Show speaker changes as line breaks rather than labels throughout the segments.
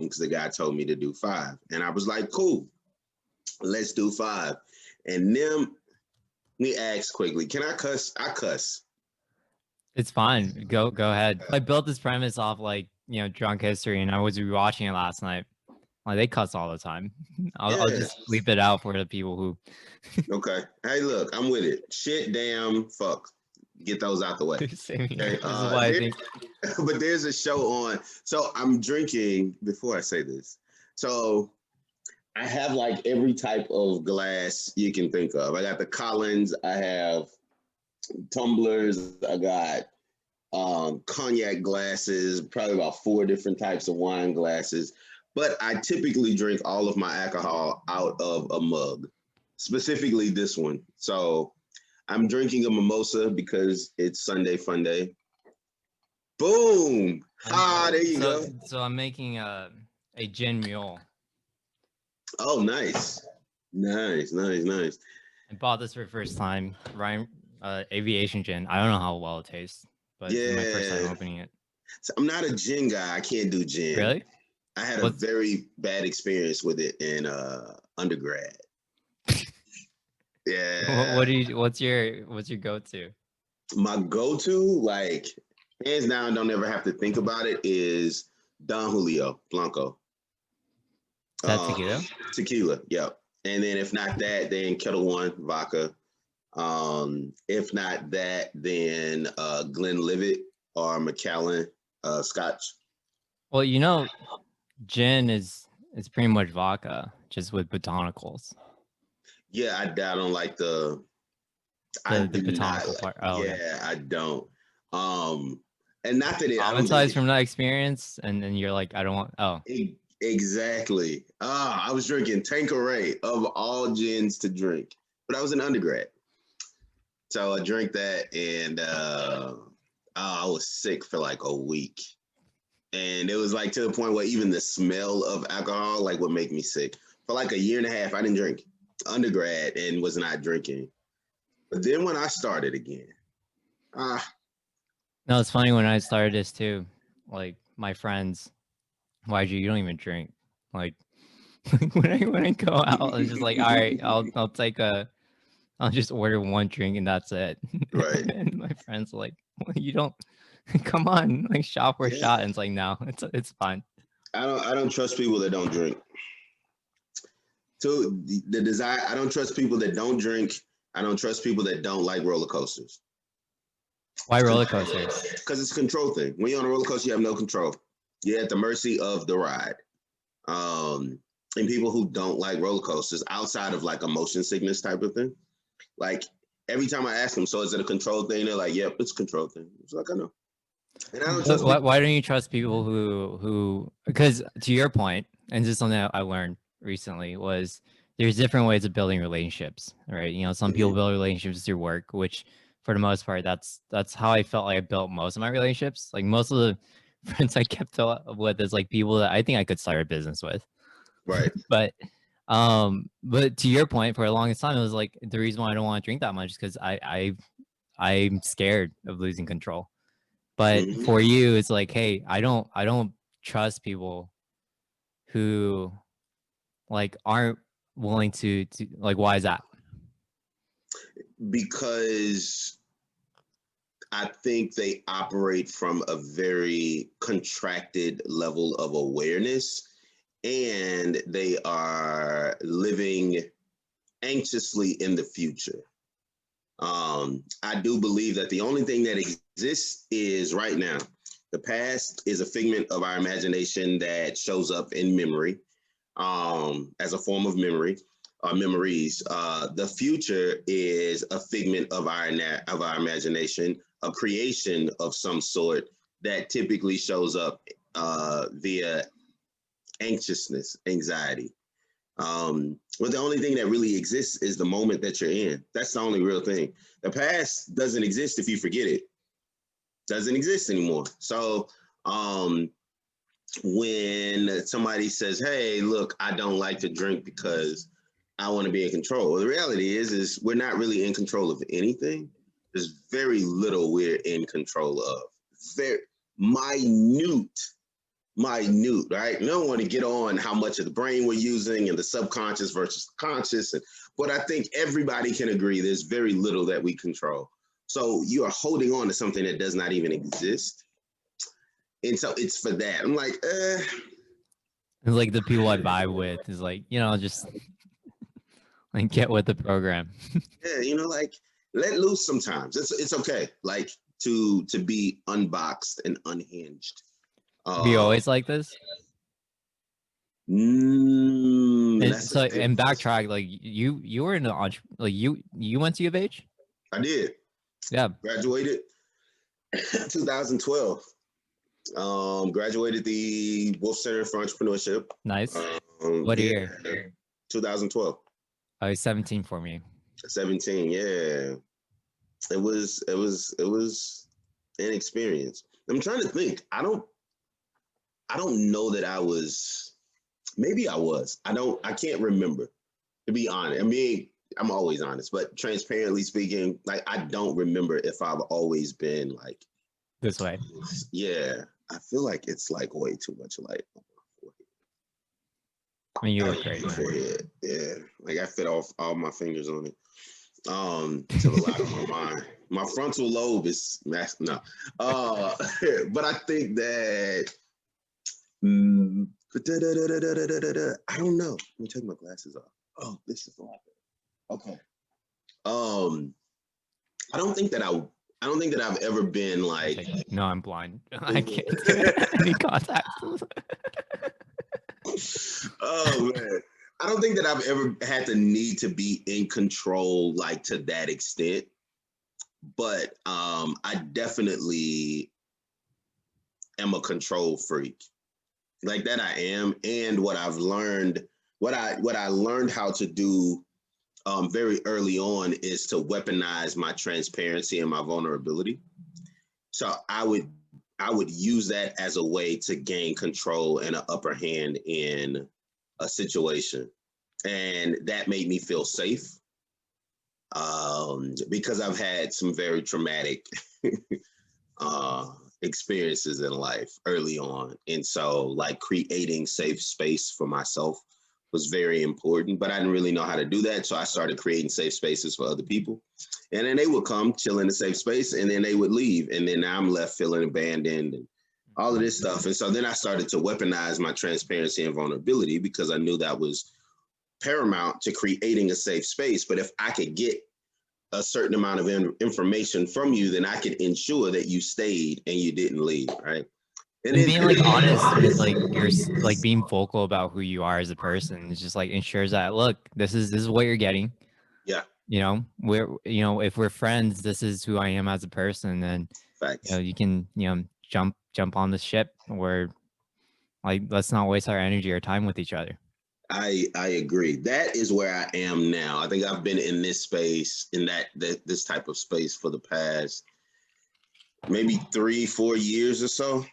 because the guy told me to do 5. And I was like, cool, let's do 5. And then we asked quickly, can I cuss? I cuss.
It's fine. Go ahead. I built this premise off like, you know, drunk history, and I was rewatching it last night. Like they cuss all the time. I'll
Yeah.
just leave it out for the people who.
Okay. Hey, look, I'm with it. Shit, damn, fuck. Get those out the way.
Same here.
Okay.
This is why I think.
But there's a show on. So I'm drinking before I say this. So I have like every type of glass you can think of. I got the Collins. I have tumblers. I got cognac glasses, probably about 4 different types of wine glasses. But I typically drink all of my alcohol out of a mug, specifically this one. So I'm drinking a mimosa because it's Sunday Fun Day. Boom! There you go.
So I'm making a gin mule.
Oh, nice. Nice.
I bought this for the first time. Ryan, aviation gin. I don't know how well it tastes, but it's my first time opening it.
So I'm not a gin guy. I can't do gin.
Really?
I had a very bad experience with it in undergrad. Yeah.
What's your go-to?
My go-to, like hands down, don't ever have to think about it, is Don Julio Blanco.
Is that tequila?
Tequila, yep. And then if not that, then Kettle One vodka. If not that, then Glenlivet or Macallan Scotch.
Well, you know, gin is pretty much vodka, just with botanicals.
Yeah, I don't like the
botanical part. Oh,
yeah, okay. I don't. And not that it
traumatized from that experience, and then you're like, I don't want. Oh,
exactly. I was drinking Tanqueray of all gins to drink, but I was an undergrad, so I drank that, and I was sick for like a week, and it was like to the point where even the smell of alcohol like would make me sick. For like a year and a half, I didn't drink. Undergrad and was not drinking. But then when I started again,
no, it's funny when I started this too. Like my friends, YG, you don't even drink. Like when I go out, it's just like, all right, I'll just order 1 drink and that's it.
Right.
And my friends are like, well, you don't come on, like shot for shot. And it's like, no, it's fine.
I don't trust people that don't drink. So the desire, I don't trust people that don't drink. I don't trust people that don't like roller coasters.
Why roller coasters?
Because it's a control thing. When you're on a roller coaster, you have no control. You're at the mercy of the ride. And people who don't like roller coasters, outside of like a motion sickness type of thing, like every time I ask them, so is it a control thing? They're like, yep, it's a control thing. It's like, I know. And I don't trust
why don't you trust people who, because to your point, and this is something I learned recently, was there's different ways of building relationships, right? You know, some people build relationships through work, which for the most part, that's how I felt like I built most of my relationships. Like most of the friends I kept up with is like people that I think I could start a business with.
Right.
But to your point, for the longest time, it was like the reason why I don't want to drink that much is because I'm scared of losing control. But for you, it's like, hey, I don't trust people who like aren't willing to like, why is that?
Because I think they operate from a very contracted level of awareness, and they are living anxiously in the future. I do believe that the only thing that exists is right now. The past is a figment of our imagination that shows up in memory, as a form of memory. Memories. The future is a figment of our imagination, a creation of some sort that typically shows up via anxiousness, anxiety. Well, the only thing that really exists is the moment that you're in. That's the only real thing. The past doesn't exist if you forget it. Doesn't exist anymore. So when somebody says, hey, look, I don't like to drink because I want to be in control. Well, the reality is we're not really in control of anything. There's very little we're in control of. Very minute minute, right? We don't want to get on how much of the brain we're using and the subconscious versus conscious. But I think everybody can agree there's very little that we control. So you are holding on to something that does not even exist. And so it's for that. I'm like,
It's like the people I vibe with is like, just like get with the program.
yeah, like let loose sometimes. It's okay. Like to be unboxed and unhinged.
Be always like this. And backtrack, like you were in the like you went to U of H?
I did.
Yeah.
Graduated 2012. Graduated the Wolf Center for Entrepreneurship.
Nice. What year?
2012.
I was 17 for me.
17, yeah. It was an experience. I'm trying to think. I don't know that I was. Maybe I was. I can't remember, to be honest. I mean, I'm always honest, but transparently speaking, like I don't remember if I've always been like
this way.
Yeah. I feel like it's like way too much light on my forehead.
I mean, you look great.
Forehead. Yeah. Like I fit off all my fingers on it. To a lot on my mind. My frontal lobe is no. But I think that I don't know. Let me take my glasses off. Oh, this is a lot better. Okay. I don't think that I've ever been like.
No, I'm blind. I can't do any contact.
Oh man. I don't think that I've ever had the need to be in control like to that extent. But I definitely am a control freak. Like that I am. And what I've learned, what I learned how to do very early on is to weaponize my transparency and my vulnerability. So I would use that as a way to gain control and an upper hand in a situation. And that made me feel safe because I've had some very traumatic experiences in life early on. And so like creating safe space for myself was very important, but I didn't really know how to do that. So I started creating safe spaces for other people. And then they would come chill in the safe space and then they would leave. And then I'm left feeling abandoned and all of this stuff. And so then I started to weaponize my transparency and vulnerability because I knew that was paramount to creating a safe space. But if I could get a certain amount of information from you, then I could ensure that you stayed and you didn't leave, right?
And being like honest with like you're like being vocal about who you are as a person is just like ensures that look, this is what you're getting.
Yeah.
If we're friends, this is who I am as a person, and
Facts.
you can jump on the ship where like let's not waste our energy or time with each other.
I agree. That is where I am now. I think I've been in this space, in this type of space for the past maybe 3-4 years or so.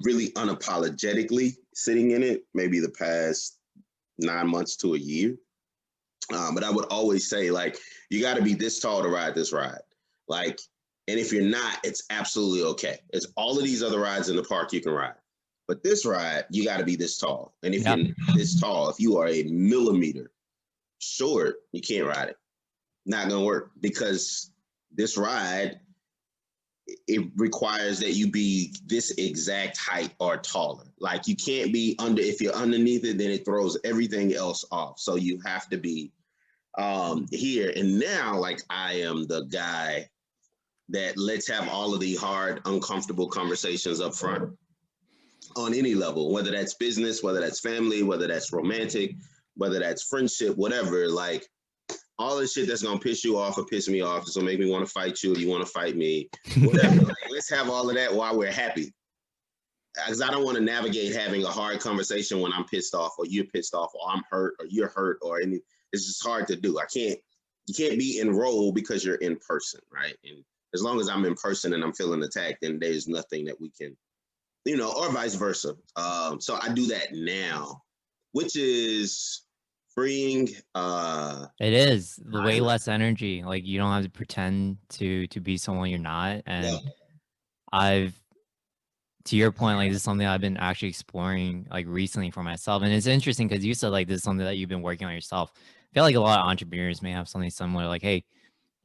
Really unapologetically sitting in it, maybe the past 9 months to a year. But I would always say, like, you got to be this tall to ride this ride. Like, and if you're not, it's absolutely okay. It's all of these other rides in the park you can ride. But this ride, you got to be this tall. And if you're this tall, if you are a millimeter short, you can't ride it. Not going to work because this ride, it requires that you be this exact height or taller. Like you can't be if you're underneath it, then it throws everything else off. So you have to be here. And now, like I am the guy that let's have all of the hard, uncomfortable conversations up front on any level, whether that's business, whether that's family, whether that's romantic, whether that's friendship, whatever, like all the shit that's gonna piss you off or piss me off, is gonna make me want to fight you or you want to fight me, whatever. Like, let's have all of that while we're happy. Because I don't want to navigate having a hard conversation when I'm pissed off or you're pissed off or I'm hurt or you're hurt or any. It's just hard to do. You can't be in role because you're in person, right? And as long as I'm in person and I'm feeling attacked, then there's nothing that we can, or vice versa. So I do that now, which is freeing.
It is way less energy. Like you don't have to pretend to be someone you're not. And to your point, like this is something I've been actually exploring like recently for myself. And it's interesting because you said like this is something that you've been working on yourself. I feel like a lot of entrepreneurs may have something similar, like, hey,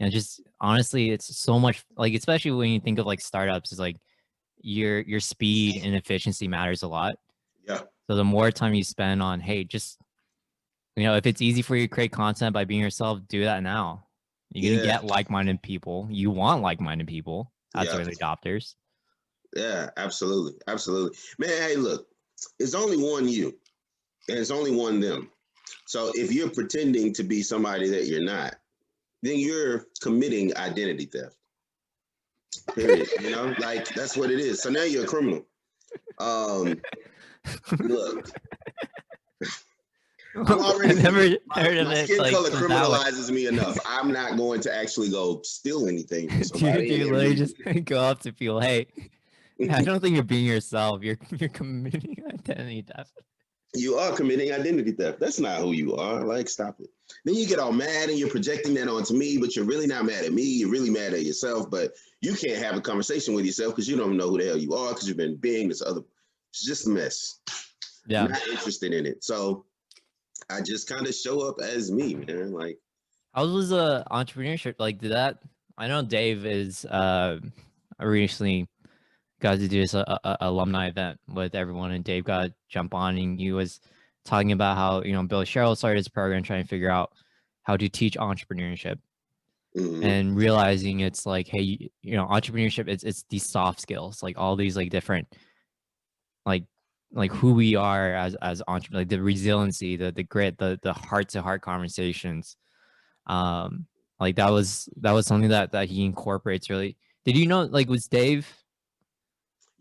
just honestly, it's so much like, especially when you think of like startups, is like your speed and efficiency matters a lot.
Yeah.
So the more time you spend on, hey, just, if it's easy for you to create content by being yourself, do that now. You're gonna get like-minded people. You want like-minded people as early adopters.
Yeah, absolutely. Absolutely. Man, hey, look, it's only one you and it's only one them. So if you're pretending to be somebody that you're not, then you're committing identity theft. Period. Like that's what it is. So now you're a criminal. Look, I'm already
never heard of
my
it.
skin
Like,
color criminalizes me enough. I'm not going to actually go steal anything from somebody.
You literally just go up to people, hey, I don't think you're being yourself. You're committing identity theft.
You are committing identity theft. That's not who you are. Like, stop it. Then you get all mad and you're projecting that onto me, but you're really not mad at me. You're really mad at yourself, but you can't have a conversation with yourself because you don't know who the hell you are because you've been being this other. It's just a mess. Yeah. I'm not interested in it. So I just kind of show up as me, man. Like,
how was entrepreneurship? Like, did that? I know Dave is recently got to do this alumni event with everyone, and Dave got to jump on, and he was talking about how Bill Sherrill started his program trying to figure out how to teach entrepreneurship, and realizing it's like, hey, entrepreneurship, it's these soft skills, like all these like different like who we are as entrepreneurs, like the resiliency, the grit, the heart to heart conversations. Like that was something that he incorporates really. Did you know, like, was Dave?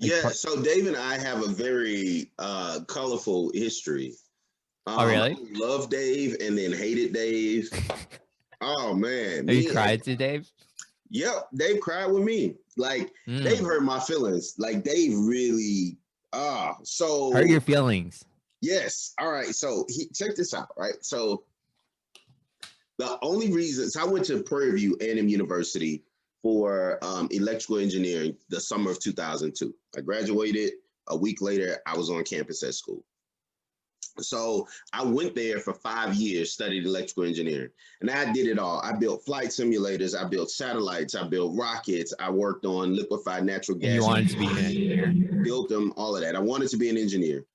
Like, yeah, so Dave and I have a very colorful history.
Oh, really?
I love Dave and then hated Dave. Oh, man.
Have you cried to Dave?
Yep, Dave cried with me. Like, Dave hurt my feelings. Like, Dave really, so.
Hurt your feelings.
Yes. All right. So, check this out, right? So, the only reason, so I went to Prairie View A&M University for electrical engineering the summer of 2002. I graduated. A week later, I was on campus at school. So I went there for 5 years, studied electrical engineering, and I did it all. I built flight simulators, I built satellites, I built rockets, I worked on liquefied natural gas.
And you wanted to be an engineer.
Built them, all of that. I wanted to be an engineer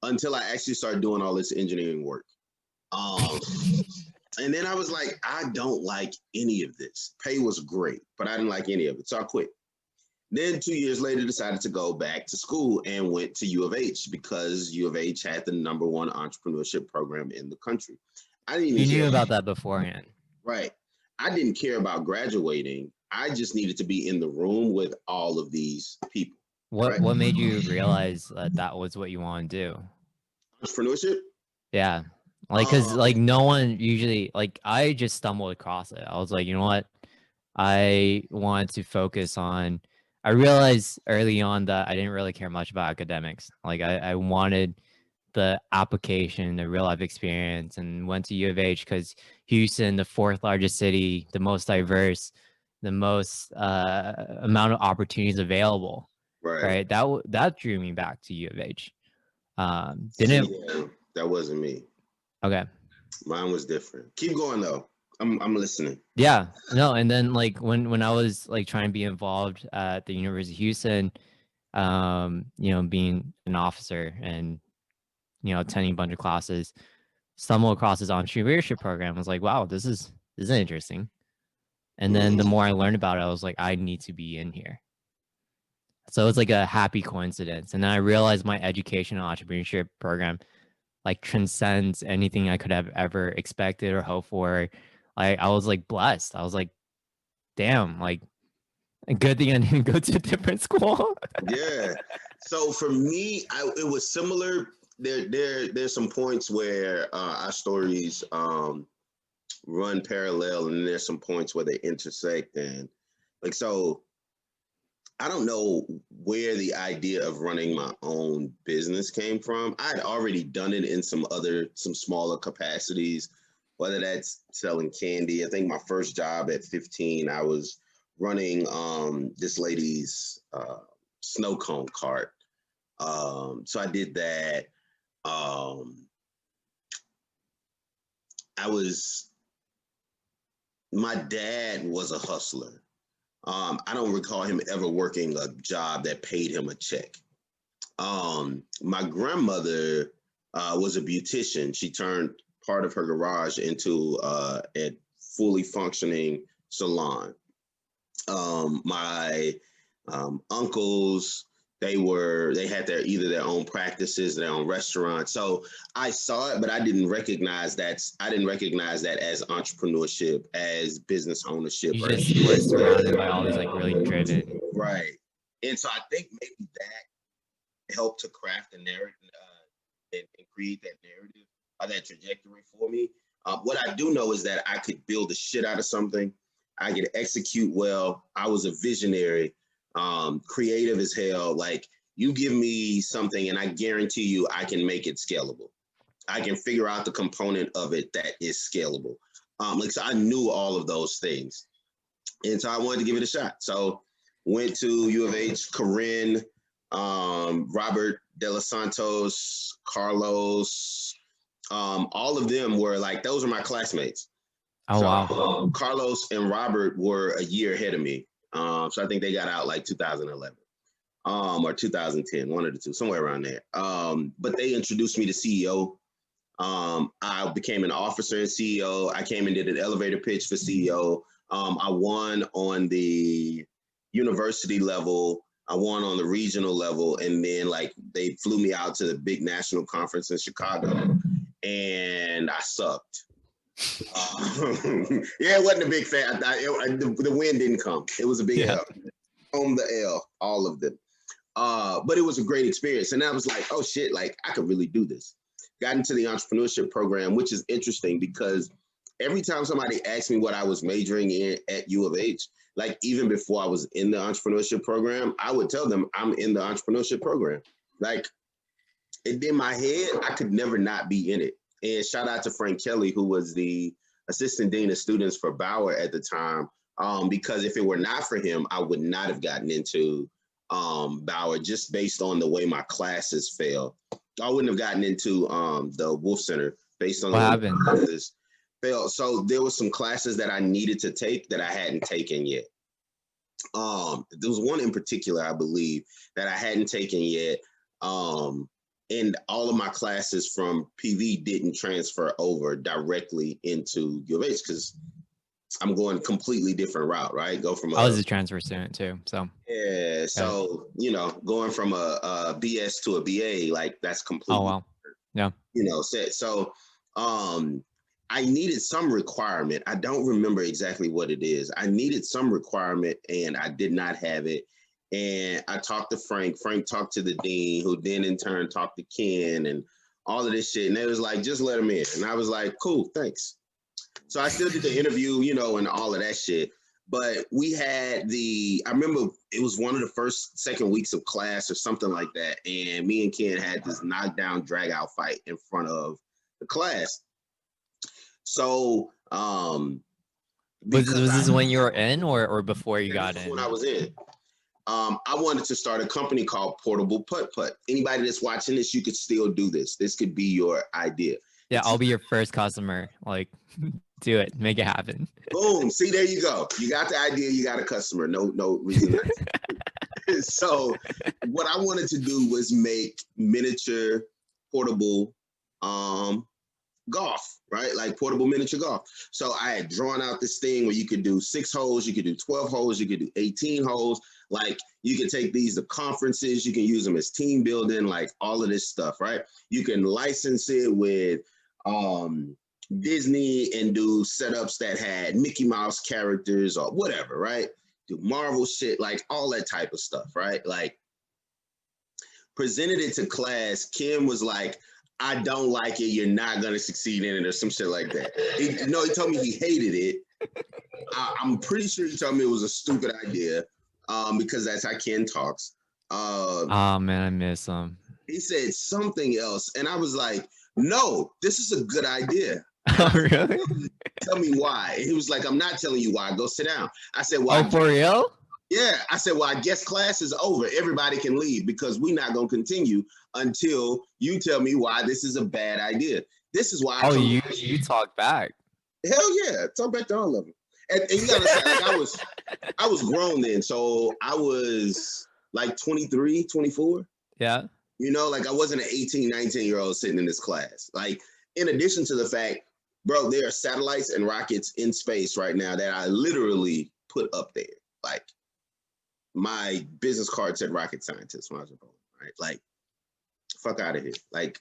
until I actually started doing all this engineering work. And then I was like, I don't like any of this. Pay was great, but I didn't like any of it, so I quit. Then 2 years later, decided to go back to school and went to U of H because U of H had the #1 entrepreneurship program in the country. I didn't even
knew about that beforehand.
Right. I didn't care about graduating. I just needed to be in the room with all of these people.
What made you realize that was what you want to do?
Entrepreneurship?
Yeah. Like, because like no one usually, like, I just stumbled across it. I was like, you know what? I want to focus on, I realized early on that I didn't really care much about academics. Like I wanted the application, the real life experience, and went to U of H because Houston, the 4th largest city, the most diverse, the most amount of opportunities available. Right. That drew me back to U of H. Didn't
it? That wasn't me.
Okay.
Mine was different. Keep going though. I'm listening.
Yeah, no, and then like when I was like trying to be involved at the University of Houston, being an officer and attending a bunch of classes, stumbled across this entrepreneurship program. I was like, wow, this is interesting. And then the more I learned about it, I was like, I need to be in here. So it's like a happy coincidence. And then I realized my education and entrepreneurship program like transcends anything I could have ever expected or hoped for. I was like blessed. I was like, damn, like a good thing I didn't go to a different school.
Yeah. So for me, it was similar. There's some points where our stories run parallel, and there's some points where they intersect. And like, so I don't know where the idea of running my own business came from. I'd already done it in some smaller capacities, whether that's selling candy. I think my first job at 15, I was running this lady's snow cone cart. So I did that. My dad was a hustler. I don't recall him ever working a job that paid him a check. My grandmother was a beautician. She turned part of her garage into a fully functioning salon. My uncles, they had either their own practices, their own restaurants. So I saw it, but I didn't recognize that as entrepreneurship, as business ownership.
You just were surrounded by all these like really driven.
Right. And so I think maybe that helped to craft the narrative and create that narrative or that trajectory for me. What I do know is that I could build the shit out of something. I could execute well. I was a visionary, creative as hell. Like, you give me something and I guarantee you I can make it scalable. I can figure out the component of it that is scalable. So I knew all of those things. And so I wanted to give it a shot. So went to U of H, Corinne, Robert De Los Santos, Carlos, all of them were like, those are my classmates.
Oh, so, wow.
Carlos and Robert were a year ahead of me. So I think they got out like 2011 or 2010, one of the two, somewhere around there. But they introduced me to CEO. I became an officer in CEO. I came and did an elevator pitch for CEO. I won on the university level. I won on the regional level. And then like they flew me out to the big national conference in Chicago and I sucked. Yeah, it wasn't a big fan. The win didn't come. It was a big L. On the L, all of them. But it was a great experience. And I was like, oh shit, like I could really do this. Got into the entrepreneurship program, which is interesting because every time somebody asked me what I was majoring in at U of H, like even before I was in the entrepreneurship program, I would tell them I'm in the entrepreneurship program. Like, it in my head, I could never not be in it. And shout out to Frank Kelly, who was the assistant dean of students for Bauer at the time, because if it were not for him, I would not have gotten into Bauer just based on the way my classes fell. I wouldn't have gotten into the Wolf Center based on
what
the way my classes fell. So there were some classes that I needed to take that I hadn't taken yet. There was one in particular, I believe, that I hadn't taken yet. And all of my classes from PV didn't transfer over directly into U of H because I'm going a completely different route, right?
I was a transfer student too, so.
Yeah, so, you know, going from a BS to a BA, like that's completely,
oh, wow. Yeah.
You know, so I needed some requirement. I don't remember exactly what it is. I needed some requirement and I did not have it. And I talked to Frank. Frank talked to the dean, who then in turn talked to Ken and all of this shit. And they was like, just let him in. And I was like, cool, thanks. So I still did the interview, you know, and all of that shit. But we had I remember it was one of the second weeks of class or something like that. And me and Ken had this knockdown, drag out fight in front of the class. So,
was this when you were in or before you got in?
When I was in. I wanted to start a company called Portable Putt Putt. Anybody that's watching this, you could still do this. This could be your idea.
Yeah, I'll be your first customer. Like, do it, make it happen.
Boom. See, there you go. You got the idea, you got a customer. No reason not to. So what I wanted to do was make miniature portable golf, right? Like portable miniature golf. So I had drawn out this thing where you could do 6 holes, you could do 12 holes, you could do 18 holes. Like you can take these to conferences, you can use them as team building, like all of this stuff, right? You can license it with Disney and do setups that had Mickey Mouse characters or whatever, right? Do Marvel shit, like all that type of stuff, right? Like presented it to class. Kim was like, I don't like it. You're not going to succeed in it or some shit like that. He told me he hated it. I'm pretty sure he told me it was a stupid idea because that's how Ken talks.
Oh, man, I miss him.
He said something else. And I was like, no, this is a good idea.
Oh, really?
Tell me why. He was like, I'm not telling you why. Go sit down. I said, well,
for real?
Yeah, I said, well, I guess class is over. Everybody can leave because we're not going to continue until you tell me why this is a bad idea. This is why.
Oh, you talk back.
Hell yeah, talk back to all of them. And you gotta say, like, I was grown then, so I was like 23, 24.
Yeah.
You know, like I wasn't an 18, 19-year-old sitting in this class. Like, in addition to the fact, bro, there are satellites and rockets in space right now that I literally put up there. Like, my business card said rocket scientist when I was born, right? Like, fuck out of here. Like,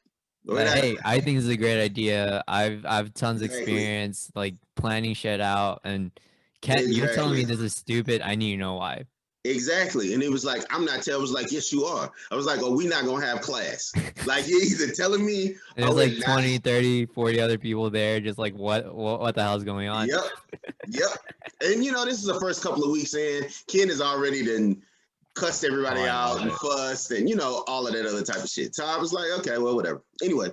Hey, I think it's a great idea. I've tons of
Exactly.
experience like planning shit out, and you're telling me this is stupid. I need to know why.
Exactly. And it was like, I'm not telling. I was like, yes, you are. I was like, oh, we're not going to have class. Like, you're either telling me.
There's like 20, 30, 40 other people there. Just like, what the hell's going on?
Yep. Yep. And, you know, this is the first couple of weeks in. Ken has already done cussed everybody out and fussed and, you know, all of that other type of shit. So I was like, okay, well, whatever. Anyway,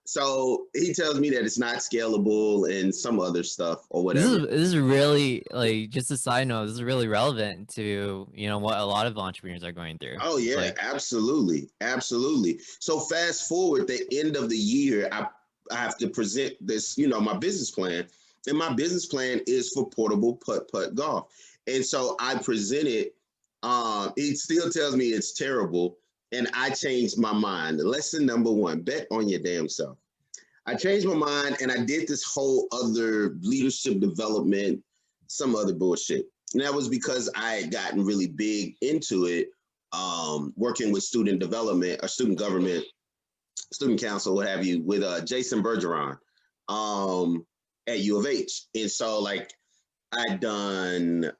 so he tells me that it's not scalable and some other stuff or whatever.
This is really, like, just a side note, this is really relevant to, you know, what a lot of entrepreneurs are going through.
Oh yeah, like, absolutely. Absolutely. So fast forward the end of the year, I have to present this, you know, my business plan. And my business plan is for portable putt-putt golf. And so I presented, he still tells me it's terrible. And I changed my mind. Lesson number one, bet on your damn self. I changed my mind and I did this whole other leadership development, some other bullshit. And that was because I had gotten really big into it, working with student development or student government, student council, what have you, with Jason Bergeron at U of H. And so, like, I'd done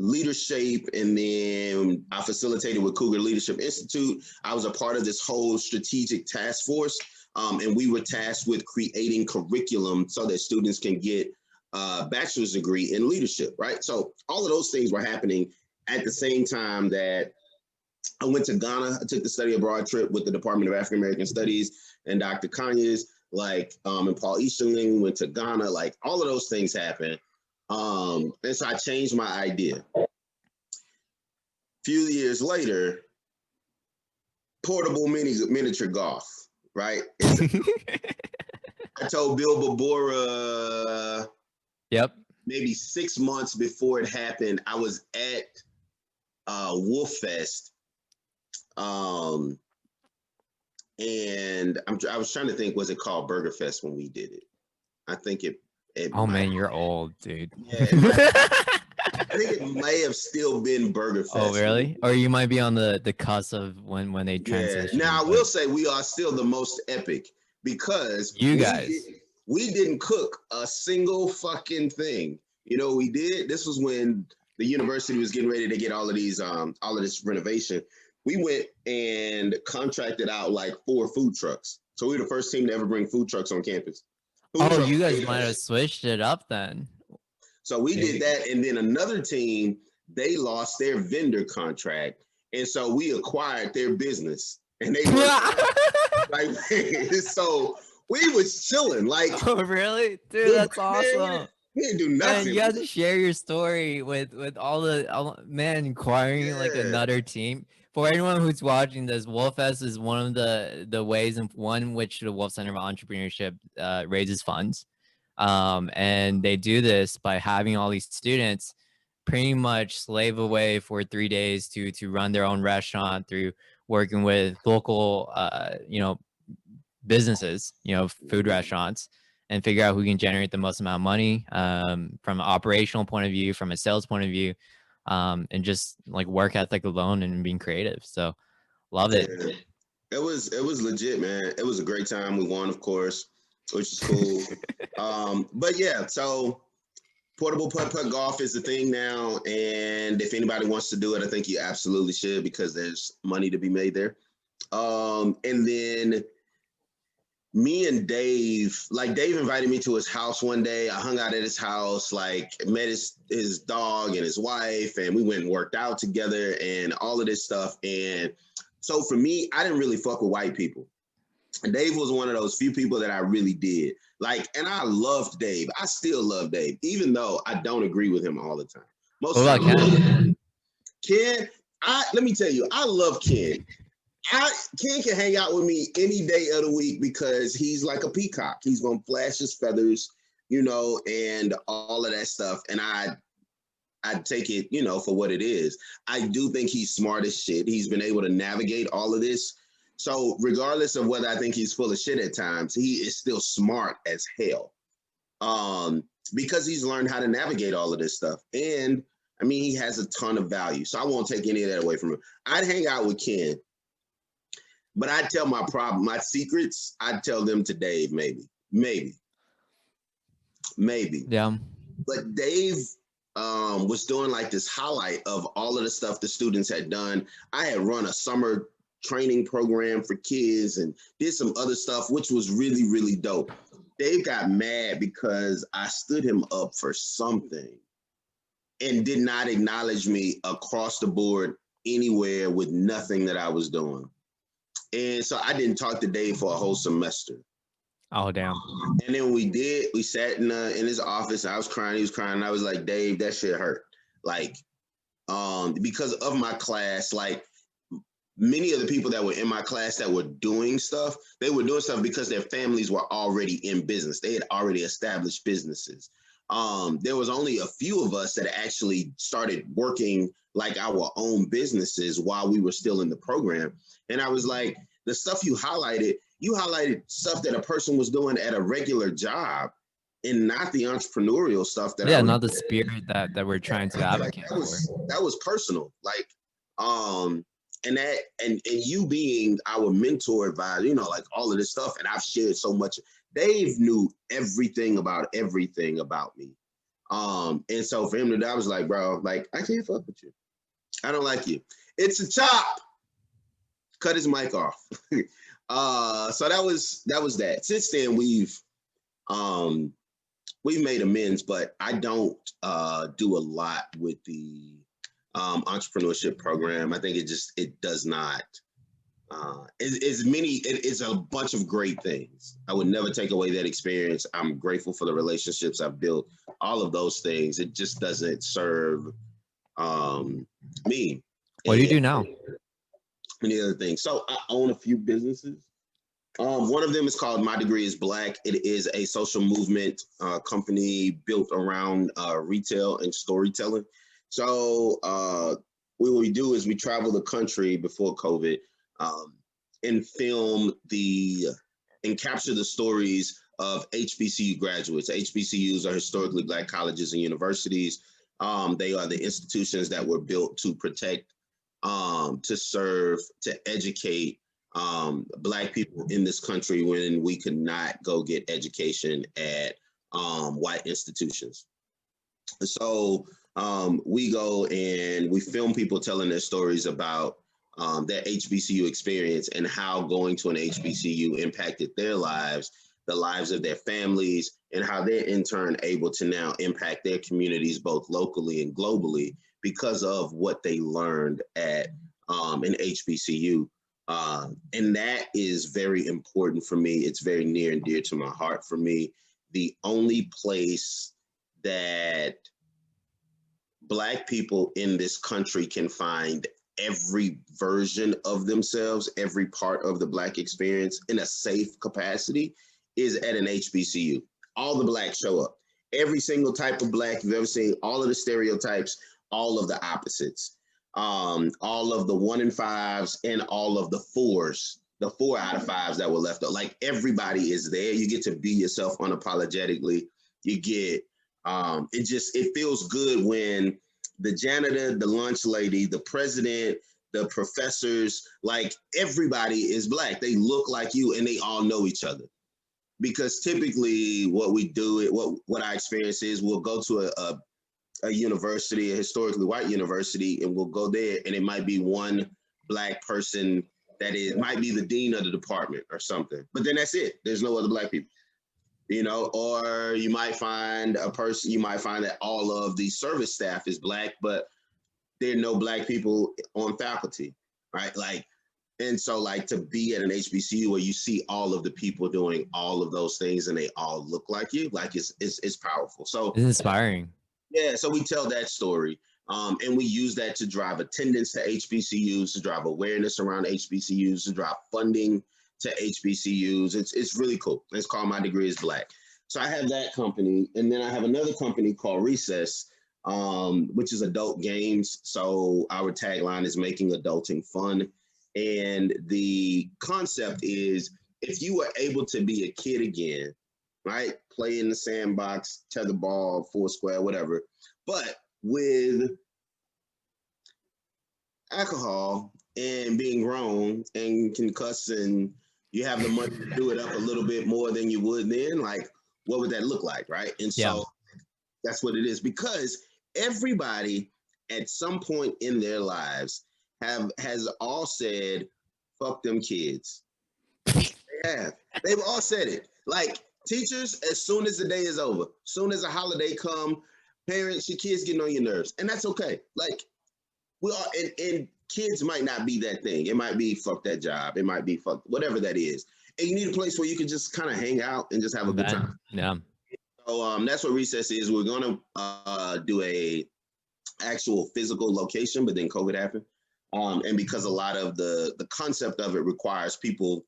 leadership, and then I facilitated with Cougar Leadership Institute. I was a part of this whole strategic task force, and we were tasked with creating curriculum so that students can get a bachelor's degree in leadership, right? So all of those things were happening at the same time that I went to Ghana. I took the study abroad trip with the Department of African American Studies and Dr. Kanye's, like, and Paul Easterling went to Ghana. Like, all of those things happened. And so I changed my idea. A few years later, portable miniature golf, right? I told Bill Babora,
yep,
maybe 6 months before it happened, I was at Wolf Fest. And I was trying to think, was it called Burger Fest when we did it? I think it
oh man, you're old, dude.
Yeah, I think it may have still been Burger Fest.
Oh, really? Or you might be on the cusp of when they transition.
Yeah. Now, I will say we are still the most epic because we didn't cook a single fucking thing. You know, we did. This was when the university was getting ready to get all of this renovation. We went and contracted out like 4 food trucks. So we were the first team to ever bring food trucks on campus.
You guys might have switched it up then.
So we did that, and then another team, they lost their vendor contract, and so we acquired their business, and they were like, so we was chilling, like.
Oh really, dude? That's awesome.
We didn't do nothing.
Man, you have to share your story with all man acquiring like another team. For anyone who's watching this, WolfFest is one of the ways in which the Wolf Center of Entrepreneurship raises funds. And they do this by having all these students pretty much slave away for 3 days to run their own restaurant through working with local, businesses, food restaurants, and figure out who can generate the most amount of money from an operational point of view, from a sales point of view, and just like work ethic alone and being creative. So love it.
It was legit, man. It was a great time. We won, of course, which is cool. But yeah, so portable putt-putt golf is the thing now. And if anybody wants to do it, I think you absolutely should, because there's money to be made there. And then me and Dave invited me to his house one day. I hung out at his house, like met his dog and his wife, and we went and worked out together and all of this stuff. And so for me, I didn't really fuck with white people. And Dave was one of those few people that I really did. Like, and I loved Dave. I still love Dave, even though I don't agree with him all the time. Most
What about
times,
Ken?
Ken, let me tell you, I love Ken. Ken can hang out with me any day of the week because he's like a peacock. He's gonna flash his feathers, and all of that stuff. And I take it, for what it is. I do think he's smart as shit. He's been able to navigate all of this. So regardless of whether I think he's full of shit at times, he is still smart as hell. Because he's learned how to navigate all of this stuff. And I mean, he has a ton of value. So I won't take any of that away from him. I'd hang out with Ken, but I'd tell my secrets, I'd tell them to Dave, maybe.
Yeah.
But Dave was doing like this highlight of all of the stuff the students had done. I had run a summer training program for kids and did some other stuff, which was really, really dope. Dave got mad because I stood him up for something and did not acknowledge me across the board anywhere with nothing that I was doing. And so I didn't talk to Dave for a whole semester.
Oh, damn.
And then we sat in his office. I was crying, he was crying. And I was like, Dave, that shit hurt. Like, because of my class, like many of the people that were in my class that were doing stuff, they were doing stuff because their families were already in business. They had already established businesses. There was only a few of us that actually started working like our own businesses while we were still in the program. And I was like, the stuff you highlighted stuff that a person was doing at a regular job and not the entrepreneurial stuff that
not the spirit that we're trying to advocate for.
That was personal. Like, and you being our mentor advisor, like all of this stuff. And I've shared so much. Dave knew everything about me. And so for him to, I was like, bro, like, I can't fuck with you. I don't like you. It's a chop. Cut his mic off. So that was that. Since then, we've made amends, but I don't do a lot with the entrepreneurship program. I think it does not. It's a bunch of great things. I would never take away that experience. I'm grateful for the relationships I've built, all of those things. It just doesn't serve me.
What do you do now?
Many other things. So I own a few businesses. One of them is called My Degree is Black. It is a social movement company built around retail and storytelling. So what we do is we travel the country before COVID and film and capture the stories of HBCU graduates. HBCUs are historically Black colleges and universities. They are the institutions that were built to protect, to serve, to educate Black people in this country when we could not go get education at white institutions. So we go and we film people telling their stories about their HBCU experience and how going to an HBCU impacted their lives, the lives of their families, and how they're in turn able to now impact their communities both locally and globally because of what they learned at an HBCU. And that is very important for me. It's very near and dear to my heart for me. The only place that Black people in this country can find every version of themselves, every part of the Black experience in a safe capacity is at an HBCU. All the Blacks show up. Every single type of Black you've ever seen, all of the stereotypes, all of the opposites, all of the 1 in 5s and all of the 4s, the 4 out of 5s that were left up. Like everybody is there. You get to be yourself unapologetically. You get, it feels good when the janitor, the lunch lady, the president, the professors, like everybody is Black. They look like you and they all know each other. Because typically what we do, what I experience is we'll go to a university, a historically white university, and we'll go there and it might be one Black person might be the dean of the department or something. But then that's it. There's no other Black people. Or you might find that all of the service staff is Black, but there are no Black people on faculty, right? And so to be at an HBCU where you see all of the people doing all of those things and they all look like you, it's powerful. So
it's inspiring.
Yeah, so we tell that story. And we use that to drive attendance to HBCUs, to drive awareness around HBCUs, to drive funding to HBCUs. It's really cool. It's called My Degree is Black. So I have that company. And then I have another company called Recess, which is adult games. So our tagline is making adulting fun. And the concept is, if you were able to be a kid again, right? Play in the sandbox, tetherball, foursquare, whatever, but with alcohol and being grown and can cuss, and you have the money to do it up a little bit more than you would then, like, what would that look like, right? And so that's what it is, because everybody at some point in their lives has all said, fuck them kids. They've all said it. Like, teachers, as soon as the day is over, soon as a holiday come, parents, your kids getting on your nerves, and that's okay. Like, we all, and kids might not be that thing. It might be fuck that job. It might be fuck whatever that is. And you need a place where you can just kind of hang out and just have a good time.
Yeah.
So that's what Recess is. We're gonna do a actual physical location, but then COVID happened, and because a lot of the concept of it requires people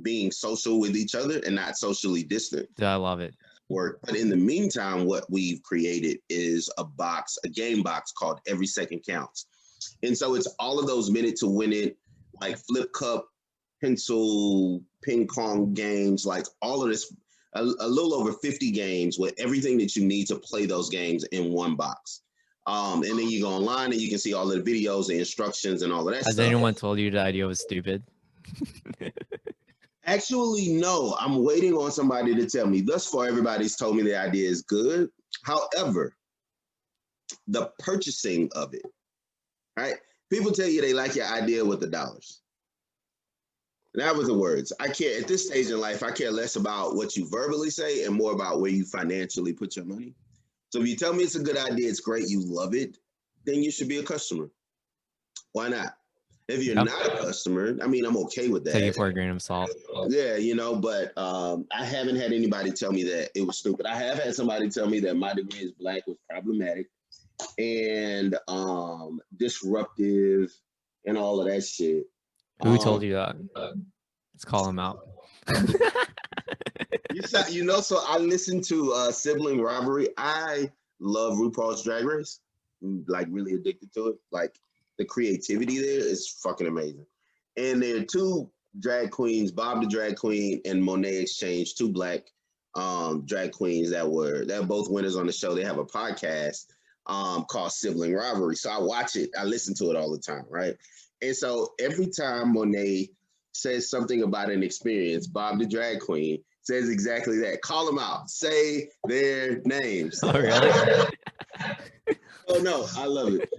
being social with each other and not socially distant.
I love it.
But in the meantime, what we've created is a game box called Every Second Counts. And so it's all of those minute to win it, like flip cup, pencil, ping pong games, like all of this, a little over 50 games with everything that you need to play those games in one box. And then you go online and you can see all of the videos, the instructions, and all of that stuff.
Has anyone told you the idea was stupid?
Actually, no. I'm waiting on somebody to tell me. Thus far, everybody's told me the idea is good. However, the purchasing of it, right? People tell you they like your idea with the dollars. Not with the words. I care at this stage in life, I care less about what you verbally say and more about where you financially put your money. So if you tell me it's a good idea, it's great, you love it, then you should be a customer. Why not? If you're not a customer, I mean, I'm okay with that.
Take it for a grain of salt.
Yeah, but I haven't had anybody tell me that it was stupid. I have had somebody tell me that My Degree is Black was problematic and disruptive and all of that shit.
Who told you that? Let's call him out.
So I listened to Sibling Rivalry. I love RuPaul's Drag Race. I'm, like, really addicted to it. Like, the creativity there is fucking amazing. And there are two drag queens, Bob the Drag Queen and Monet Exchange, two Black drag queens that were both winners on the show. They have a podcast called Sibling Rivalry. So I watch it. I listen to it all the time, right? And so every time Monet says something about an experience, Bob the Drag Queen says exactly that. Call them out. Say their names.
Oh, really?
Oh, no. I love it.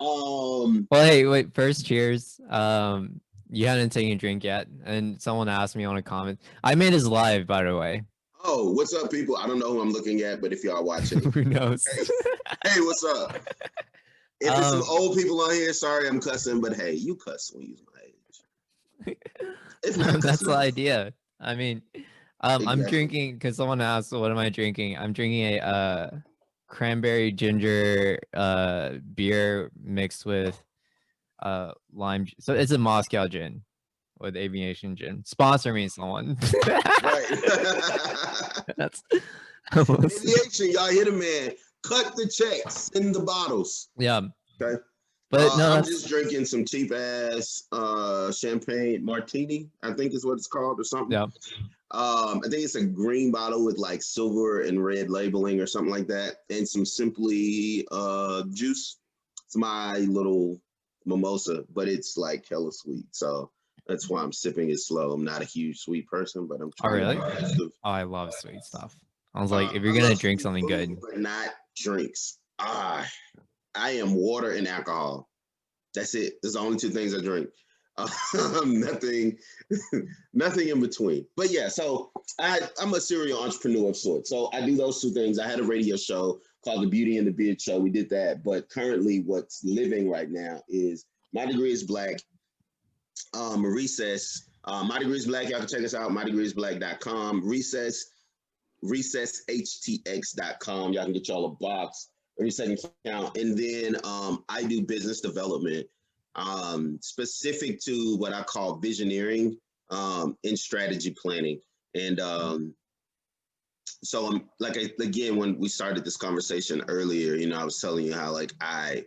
Well, hey, wait. First, cheers. You hadn't taken a drink yet, and someone asked me on a comment. I made his live, by the way.
Oh, what's up, people? I don't know who I'm looking at, but if y'all watching,
who knows?
Hey, what's up? If there's some old people on here, sorry I'm cussing, but hey, you cuss when you're my age. It's not
That's the idea. I mean,
Exactly.
I'm drinking, because someone asked, what am I drinking? I'm drinking a cranberry ginger beer mixed with lime. So it's a Moscow gin with aviation gin. Sponsor me, someone.
Right.
That's
Aviation, y'all hear the man. Cut the checks, send the bottles.
Yeah.
Okay.
But no,
I'm just drinking some cheap ass champagne martini, I think is what it's called, or something.
Yeah.
I think it's a green bottle with like silver and red labeling or something like that, and some Simply juice. It's my little mimosa, but it's like hella sweet, so that's why I'm sipping it slow. I'm not a huge sweet person, but I'm trying.
Oh, really? Oh, I love sweet stuff. I was like, if you're gonna drink something good,
but not drinks. I am water and alcohol. That's it. That's the only two things I drink. Nothing in between. But yeah, so I'm a serial entrepreneur of sorts. So I do those two things. I had a radio show called The Beauty and the Beard Show. We did that. But currently what's living right now is My Degree is Black, Recess. My Degree is Black. Y'all can check us out. MyDegreeIsBlack.com. Recesshtx.com. Y'all can get y'all a box. every second count. And then I do business development specific to what I call visioneering and strategy planning. And so I'm like, again, when we started this conversation earlier, you know, I was telling you how like I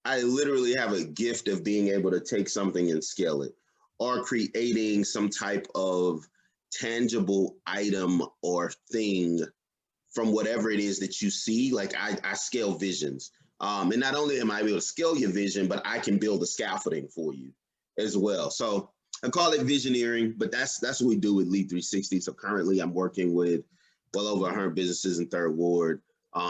literally have a gift of being able to take something and scale it, or creating some type of tangible item or thing from whatever it is that you see. Like I scale visions. And not only am I able to scale your vision, but I can build a scaffolding for you as well. So I call it visioneering, but that's what we do with Lead 360. So currently I'm working with well over 100 businesses in Third Ward,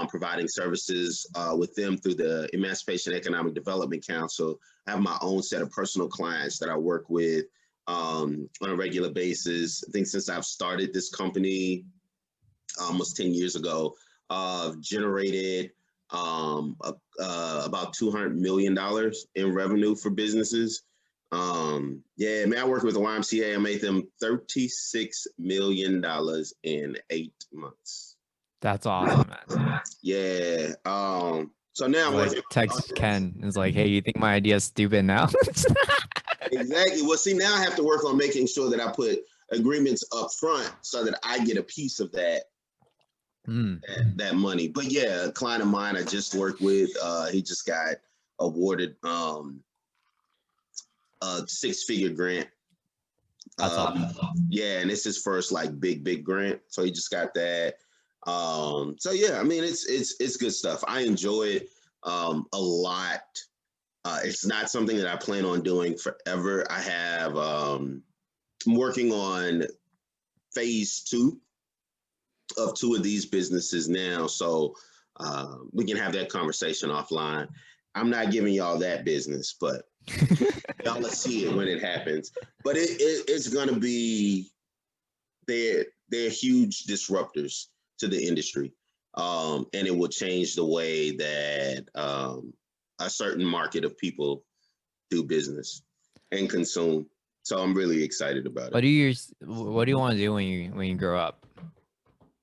providing services with them through the Emancipation Economic Development Council. I have my own set of personal clients that I work with on a regular basis. I think since I've started this company almost 10 years ago, generated about $200 million in revenue for businesses. Yeah, man, I worked with the YMCA. I made them $36 million in 8 months.
That's awesome, man.
Yeah. So now I'm
like
working.
text Ken. It's like, hey, you think my idea is stupid now?
Exactly. Well, see, now I have to work on making sure that I put agreements up front so that I get a piece of that that money. But yeah, a client of mine I just worked with, he just got awarded a 6-figure grant.
That's awesome.
Yeah, and it's his first like big grant. So he just got that. So yeah, I mean it's good stuff. I enjoy it a lot. It's not something that I plan on doing forever. I have I'm working on phase 2 of 2 of these businesses now. So we can have that conversation offline. I'm not giving y'all that business, but y'all will see it when it happens. But it's gonna be, they're huge disruptors to the industry. And it will change the way that a certain market of people do business and consume. So I'm really excited about it.
What do you want to do when you grow up?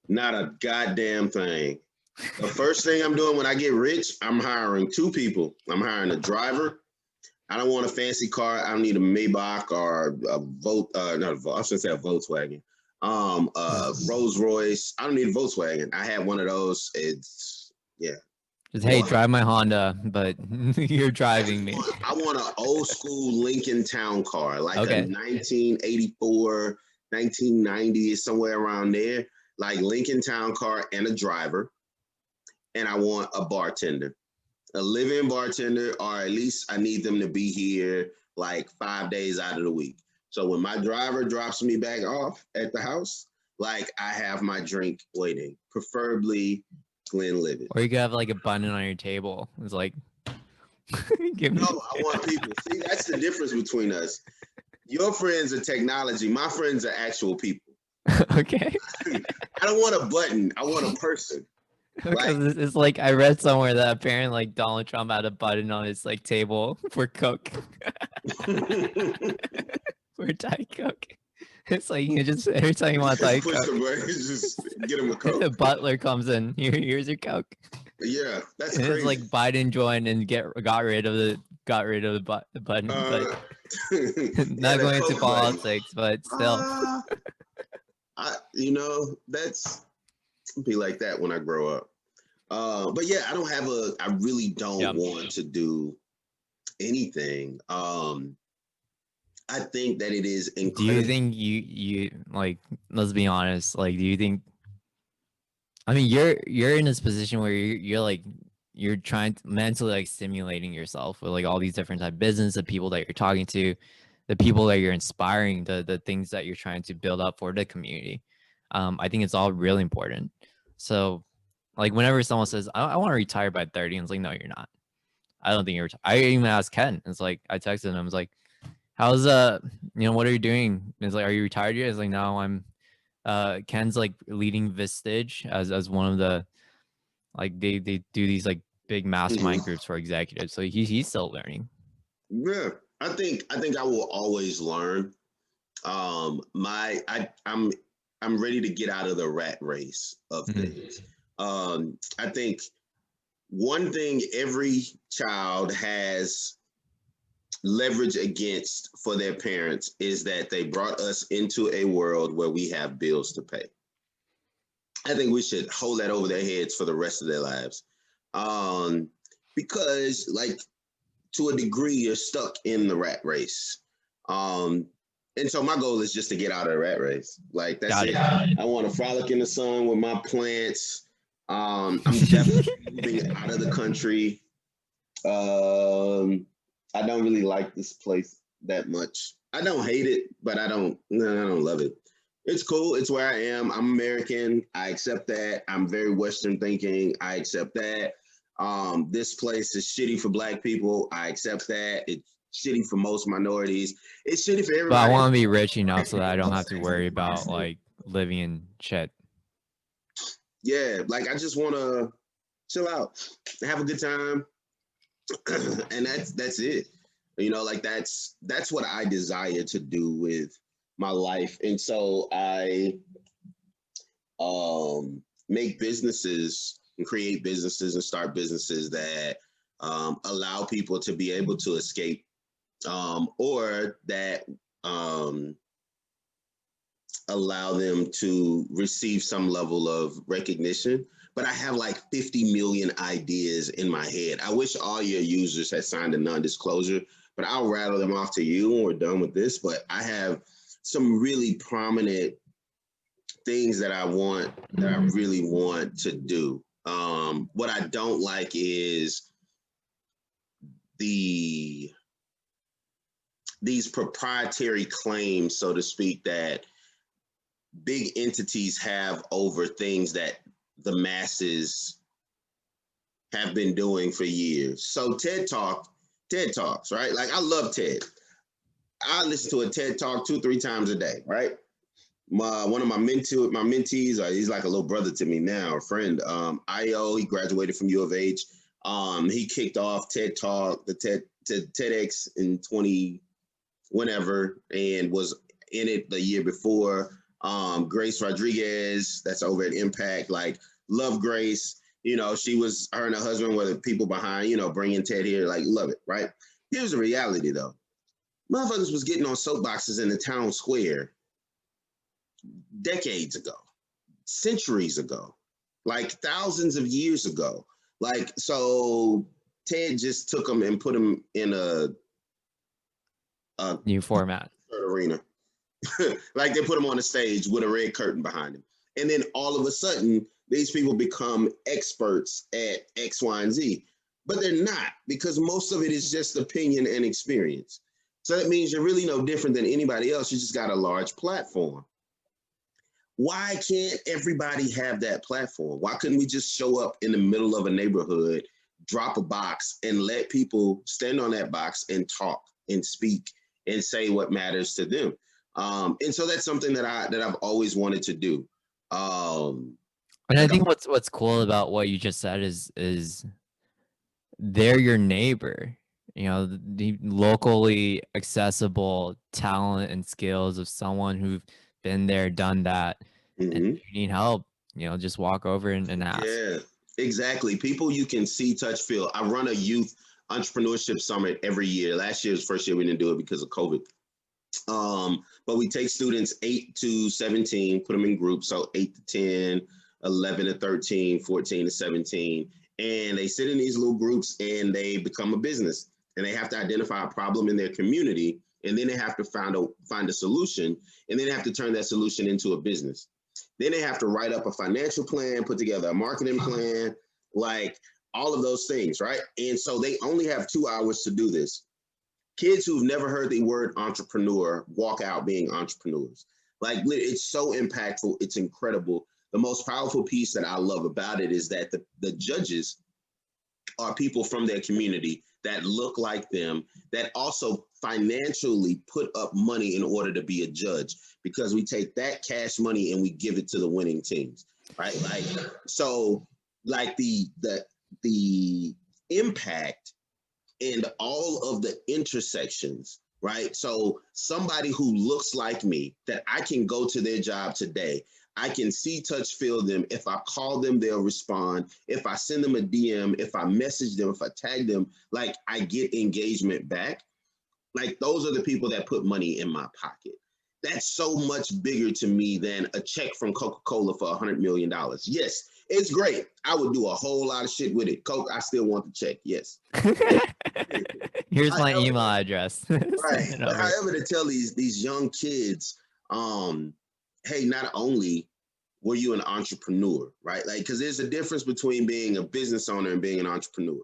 Not a goddamn thing. The first thing I'm doing when I get rich, I'm hiring 2 people. I'm hiring a driver. I don't want a fancy car. I don't need a Maybach or a I was gonna say a Volkswagen. Rolls Royce. I don't need a Volkswagen. I have one of those. It's
Just, hey, drive my Honda, but you're driving me.
I want an old school Lincoln Town car, like a 1984, 1990, somewhere around there, like Lincoln Town car, and a driver. And I want a bartender, a live-in bartender, or at least I need them to be here like 5 days out of the week. So when my driver drops me back off at the house, like I have my drink waiting, preferably Glenlivet.
Or you could have like a button on your table. It's like,
no, I want people. See, that's the difference between us. Your friends are technology. My friends are actual people.
Okay.
I don't want a button. I want a person.
Because it's like I read somewhere that apparently like Donald Trump had a button on his like table for Coke. For Diet Coke. It's like you just every time you want Diet Coke,
just get him a Coke.
The butler comes in. Here's your Coke.
Yeah, that's
and
crazy.
It's like Biden joined and got rid of the button, but not going into politics, but still.
That's be like that when I grow up. But yeah, I really don't want to do anything. I think that it is incredible.
Do you think you like, let's be honest, like, do you think, I mean, you're in this position where you're trying to mentally like stimulating yourself with like all these different type of business, the people that you're talking to, the people that you're inspiring, the things that you're trying to build up for the community. I think it's all really important. So like whenever someone says, I want to retire by 30, and it's like, no, you're not. I don't think you're I even asked Ken. It's like, I texted him. I was like, how's what are you doing? And it's like, are you retired yet? It's like, no, I'm Ken's like leading Vistage as one of the, like they do these like big mastermind groups for executives. So he's still learning.
Yeah, I think I will always learn. I'm ready to get out of the rat race of things. I think one thing every child has leverage against for their parents is that they brought us into a world where we have bills to pay. I think we should hold that over their heads for the rest of their lives. Because like to a degree, you're stuck in the rat race. And so my goal is just to get out of the rat race. Like that's it. I want to frolic in the sun with my plants. I'm definitely moving out of the country. I don't really like this place that much. I don't hate it, but I don't love it. It's cool. It's where I am. I'm American. I accept that. I'm very Western thinking. I accept that. This place is shitty for Black people. I accept that. It's shitty for most minorities. It's shitty for everybody.
But I want to be rich enough so that I don't have to worry about like living in shit.
Yeah, like I just want to chill out, have a good time, and that's it. You know, like that's what I desire to do with my life, and so I make businesses and create businesses and start businesses that allow people to be able to escape, or that allow them to receive some level of recognition. But I have like 50 million ideas in my head. I wish all your users had signed a non-disclosure, but I'll rattle them off to you when we're done with this. But I have some really prominent things that I really want to do. What I don't like is these proprietary claims, so to speak, that big entities have over things that the masses have been doing for years. So TED Talks, right? Like I love TED. I listen to a TED Talk 2-3 times a day, right? One of my mentees, he's like a little brother to me now, a friend. IO, he graduated from U of H. He kicked off TED Talk, the TEDx in 20 whenever, and was in it the year before. Grace Rodriguez, that's over at Impact, like love Grace. You know, her and her husband were the people behind, you know, bringing TED here, like love it, right? Here's the reality though. Motherfuckers was getting on soapboxes in the town square decades ago, centuries ago, like thousands of years ago. Like, so TED just took them and put them in a
new format
arena. Like they put them on a stage with a red curtain behind them. And then all of a sudden, these people become experts at X, Y, and Z. But they're not, because most of it is just opinion and experience. So that means you're really no different than anybody else. You just got a large platform. Why can't everybody have that platform? Why couldn't we just show up in the middle of a neighborhood, drop a box, and let people stand on that box and talk and speak and say what matters to them? And so that's something that I've always wanted to do.
And I think what's cool about what you just said is they're your neighbor. You know, the locally accessible talent and skills of someone who've been there, done that. And if you need help, you know, just walk over and ask.
Yeah, exactly. People you can see, touch, feel. I run a youth entrepreneurship summit every year. Last year was the first year we didn't do it because of COVID. But we take students 8 to 17, put them in groups. So 8 to 10, 11 to 13, 14 to 17. And they sit in these little groups and they become a business. And they have to identify a problem in their community. And then they have to find a solution. And then they have to turn that solution into a business. Then they have to write up a financial plan, put together a marketing plan, like all of those things, right? And so they only have 2 hours to do this. Kids who've never heard the word entrepreneur walk out being entrepreneurs. Like, it's so impactful. It's incredible. The most powerful piece that I love about it is that the judges are people from their community that look like them, that also financially put up money in order to be a judge, because we take that cash money and we give it to the winning teams, right? Like, so like the impact and all of the intersections right? So somebody who looks like me, that I can go to their job today, I can see, touch, feel them. If I call them, they'll respond. If I send them a DM, if I message them, if I tag them, like I get engagement back. Like those are the people that put money in my pocket. That's so much bigger to me than a check from Coca-Cola for $100 million. Yes, it's great. I would do a whole lot of shit with it. Coke, I still want the check. Yes.
Here's my
However,
email address.
right.
Send it
But
over.
however, to tell these young kids, hey, not only were you an entrepreneur, right? Like, because there's a difference between being a business owner and being an entrepreneur.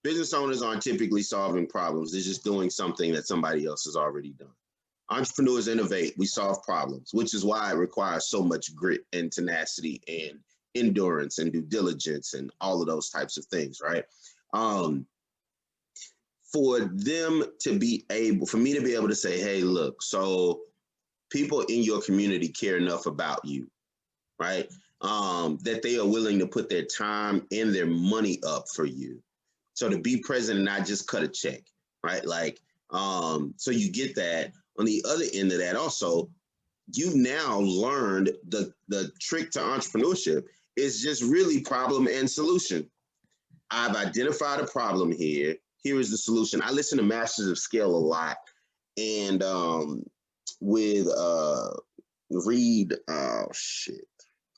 Business owners aren't typically solving problems. They're just doing something that somebody else has already done. Entrepreneurs innovate. We solve problems, which is why it requires so much grit and tenacity and endurance and due diligence and all of those types of things, right? For them to be able, for me to be able to say, hey, look, so people in your community care enough about you, right? That they are willing to put their time and their money up for you. So to be present and not just cut a check, right? Like, so you get that. On the other end of that, also, you've now learned the trick to entrepreneurship is just really problem and solution. I've identified a problem here. Here is the solution. I listen to Masters of Scale a lot, and with Reed,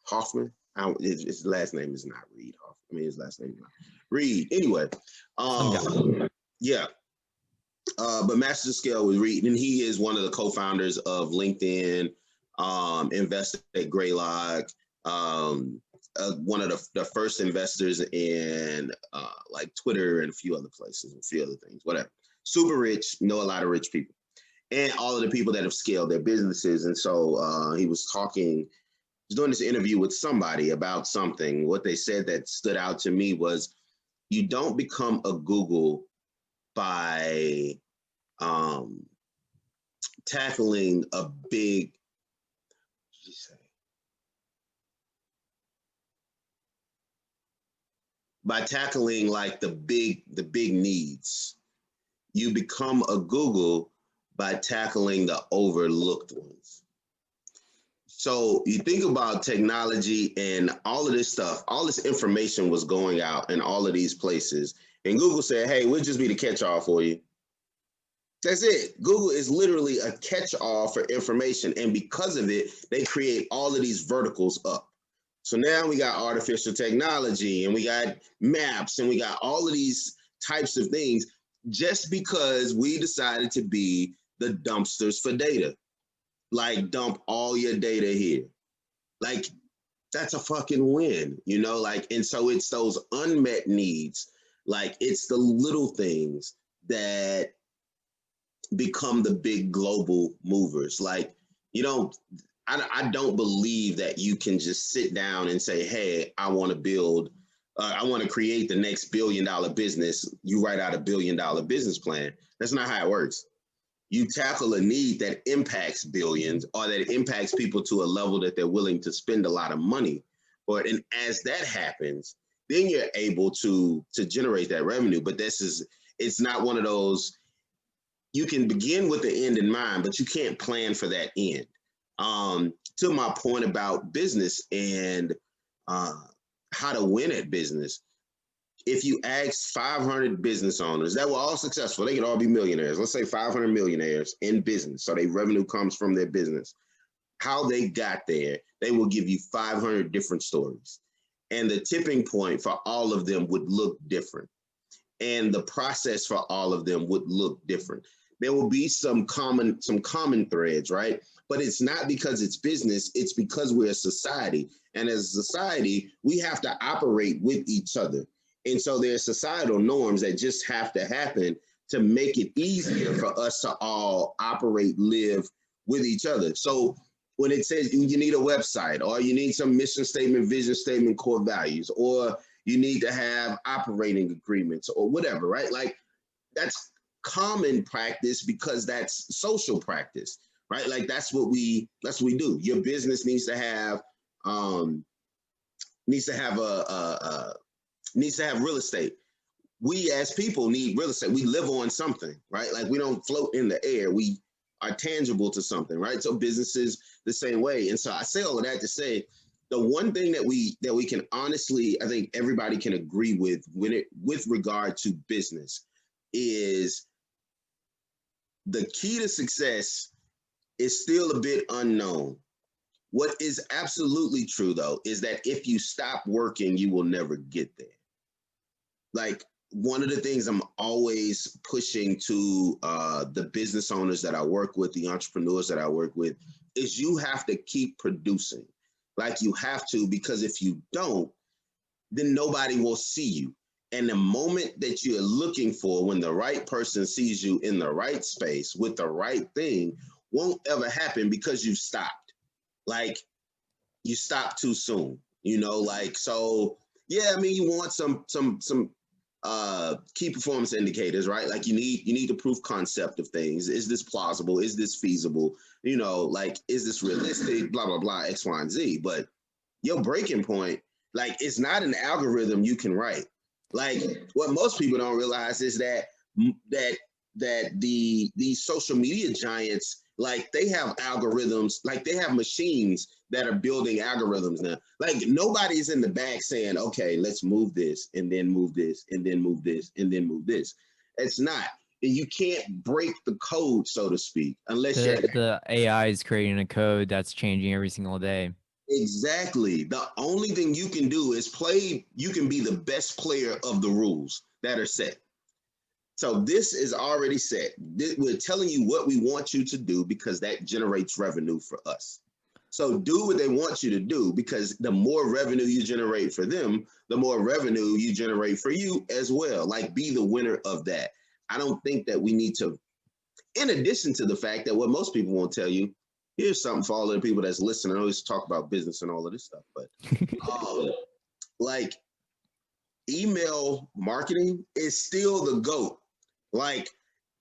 Hoffman. His last name is not Reed Hoffman. I mean, his last name is not Reed. Anyway, yeah. But Masters of Scale with Reed, and he is one of the co-founders of LinkedIn, invested at Greylock, one of the first investors in like Twitter and a few other places, a few other things, whatever. Super rich, know a lot of rich people, and all of the people that have scaled their businesses. And so he was doing this interview with somebody about something. What they said that stood out to me was, you don't become a Google by tackling a big, by tackling like the big needs. You become a Google by tackling the overlooked ones. So you think about technology and all of this stuff, all this information was going out in all of these places. And Google said, hey, we'll just be the catch-all for you. That's it. Google is literally a catch-all for information. And because of it, they create all of these verticals up. So now we got artificial technology and we got maps and we got all of these types of things just because we decided to be the dumpsters for data. Like, dump all your data here. Like, that's a fucking win, you know? Like, and so it's those unmet needs. Like, it's the little things that become the big global movers. Like, you know, I don't believe that you can just sit down and say, hey, I want to create the next $1 billion business. You write out $1 billion business plan. That's not how it works. You tackle a need that impacts billions, or that impacts people to a level that they're willing to spend a lot of money for it. And as that happens, then you're able to generate that revenue. But it's not one of those, you can begin with the end in mind, but you can't plan for that end. To my point about business and how to win at business, if you ask 500 business owners that were all successful, they could all be millionaires. Let's say 500 millionaires in business, so their revenue comes from their business. How they got there, they will give you 500 different stories. And the tipping point for all of them would look different. And the process for all of them would look different. There will be some common threads, right? But it's not because it's business, it's because we're a society. And as a society, we have to operate with each other. And so there's societal norms that just have to happen to make it easier for us to all operate, live with each other. So when it says you need a website, or you need some mission statement, vision statement, core values, or you need to have operating agreements or whatever, right? Like, that's common practice because that's social practice, right? Like, that's what we do. Your business needs to have real estate. we as people need real estate. We live on something, right? Like we don't float in the air. We are tangible to something, right? So businesses the same way. And so I say all of that to say the one thing that we can honestly, I think everybody can agree with with regard to business is the key to success is still a bit unknown. What is absolutely true though is that if you stop working, you will never get there. Like one of the things I'm always pushing to the business owners that I work with, the entrepreneurs that I work with, is you have to keep producing. Like you have to, because if you don't, then nobody will see you. And the moment that you're looking for, when the right person sees you in the right space with the right thing, won't ever happen because you stopped. Like you stopped too soon, you know, like, so yeah, I mean, you want some key performance indicators, right? Like you need the proof concept of things. Is this plausible? Is this feasible? You know, like, is this realistic? Blah, blah, blah, X, Y, and Z. But your breaking point, like, it's not an algorithm you can write. Like what most people don't realize is that these social media giants, like they have algorithms, like they have machines that are building algorithms now. Like nobody's in the back saying, okay, let's move this and then move this and then move this and then move this. It's not. You can't break the code, so to speak, unless
the AI is creating a code that's changing every single day.
Exactly. The only thing you can do is play. You can be the best player of the rules that are set. So this is already set. We're telling you what we want you to do because that generates revenue for us. So do what they want you to do, because the more revenue you generate for them, the more revenue you generate for you as well. Like be the winner of that. I don't think that we need to, in addition to the fact that what most people won't tell you, here's something for all of the people that's listening. I always talk about business and all of this stuff, but like email marketing is still the GOAT. Like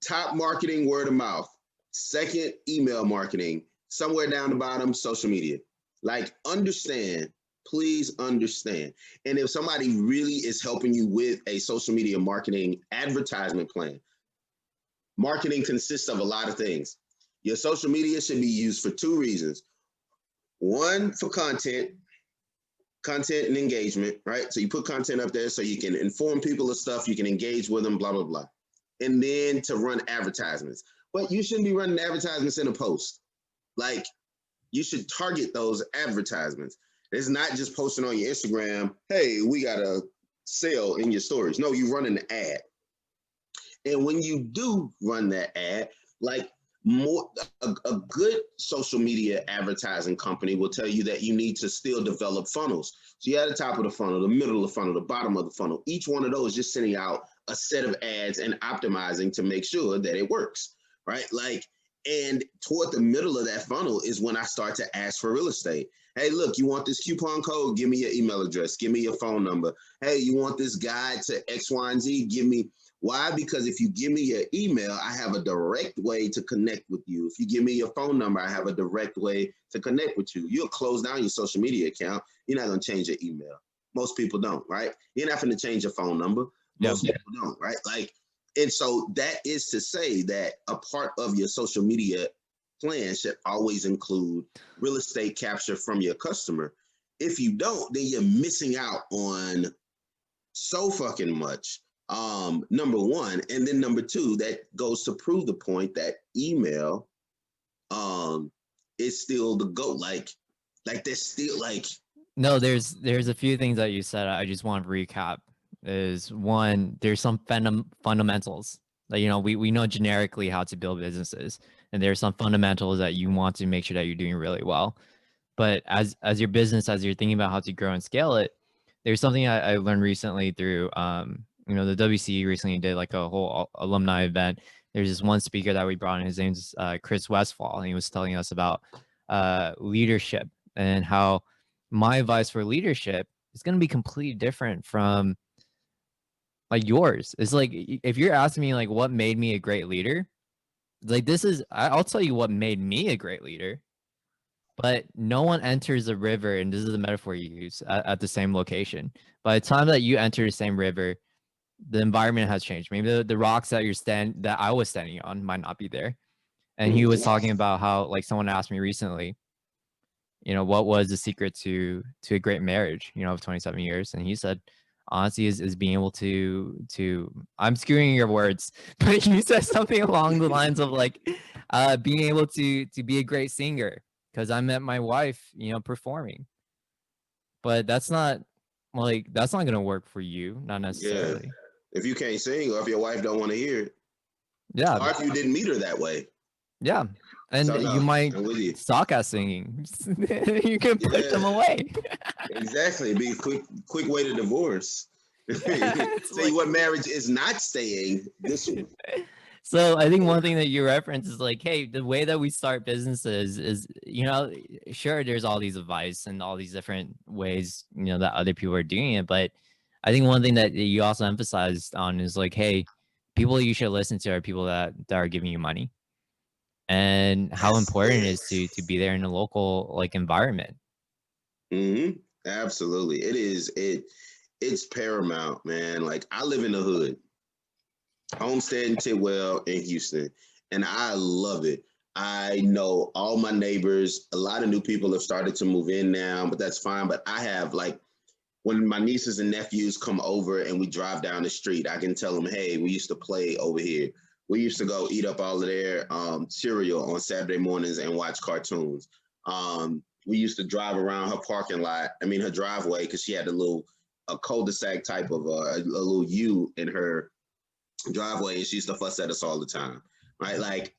top marketing, word of mouth. Second, email marketing. Somewhere down the bottom, social media. Like understand, please understand. And if somebody really is helping you with a social media marketing advertisement plan, marketing consists of a lot of things. Your social media should be used for two reasons. One, for content and engagement, right? So you put content up there so you can inform people of stuff, you can engage with them, blah, blah, blah. And then to run advertisements. But you shouldn't be running advertisements in a post. Like you should target those advertisements. It's not just posting on your Instagram, hey, we got a sale in your stories. No, you run an ad. And when you do run that ad, like a good social media advertising company will tell you that you need to still develop funnels. So you're at the top of the funnel, the middle of the funnel, the bottom of the funnel. Each one of those just sending out a set of ads and optimizing to make sure that it works, right? Like, and toward the middle of that funnel is when I start to ask for real estate. Hey, look, you want this coupon code? Give me your email address. Give me your phone number. Hey, you want this guide to X, Y, and Z? Give me. Why? Because if you give me your email, I have a direct way to connect with you. If you give me your phone number, I have a direct way to connect with you. You'll close down your social media account. You're not going to change your email. Most people don't, right? You're not going to change your phone number. Most people don't, right? Like, and so that is to say that a part of your social media plan should always include real estate capture from your customer. If you don't, then you're missing out on so fucking much. Number one, and then number two, that goes to prove the point that email is still the GOAT. Like there's still like
no, there's a few things that you said. I just want to recap. Is one, there's some fundamentals that, you know, we know generically how to build businesses, and there's some fundamentals that you want to make sure that you're doing really well. But as your business, as you're thinking about how to grow and scale it, there's something I learned recently through you know, the WCE recently did like a whole alumni event. There's this one speaker that we brought in. His name's Chris Westfall, and he was telling us about leadership and how my advice for leadership is going to be completely different from like yours. It's like, if you're asking me like what made me a great leader, like this is, I'll tell you what made me a great leader. But no one enters a river, and this is the metaphor you use, at the same location. By the time that you enter the same river, the environment has changed. Maybe the rocks that that I was standing on might not be there. And he was talking about how, like, someone asked me recently, you know, what was the secret to a great marriage, you know, of 27 years? And he said, honestly, is being able to I'm skewing your words, but you said something along the lines of like being able to be a great singer, because I met my wife, you know, performing. But that's not gonna work for you, not necessarily.
Yeah. If you can't sing, or if your wife don't want to hear it,
Yeah.
or if you didn't meet her that way.
Yeah. And
So, no,
you might
I'm with you.
suck at singing. You can push them away.
Exactly. Be a quick way to divorce. See
Like,
what marriage is not staying this one.
so I think one thing that you reference is like, hey, the way that we start businesses is, you know, sure, there's all these advice and all these different ways, you know, that other people are doing it. But I think one thing that you also emphasized on is like, hey, people you should listen to are people that are giving you money, and how
That's
important it
it.
is to be there in a local like environment.
Mm-hmm. Absolutely. It is. It's paramount, man. Like, I live in the hood, Homestead and Tidwell in Houston, and I love it. I know all my neighbors. A lot of new people have started to move in now, but that's fine. But I have, like, when my nieces and nephews come over and we drive down the street, I can tell them, hey, we used to play over here. We used to go eat up all of their cereal on Saturday mornings and watch cartoons. We used to drive around her parking lot, her driveway, because she had a cul-de-sac type of a little U in her driveway, and she used to fuss at us all the time, right? Like,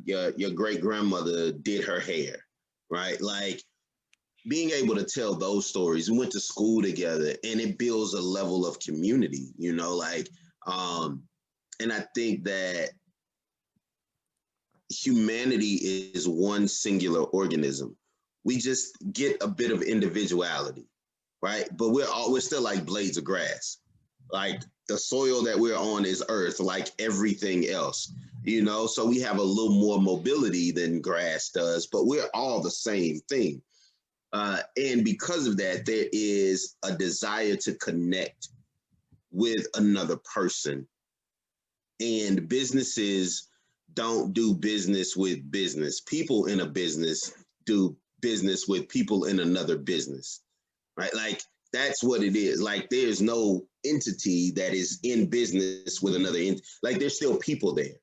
your great grandmother did her hair, right? Like, being able to tell those stories. We went to school together, and it builds a level of community, like, and I think that humanity is one singular organism. We just get a bit of individuality, right? But we're still like blades of grass. Like, the soil that we're on is earth, like everything else, so we have a little more mobility than grass does, but we're all the same thing. And because of that, there is a desire to connect with another person. And businesses don't do business with business. People in a business do business with people in another business, right? Like, that's what it is. Like, there's no entity that is in business with another entity. Like, there's still people there.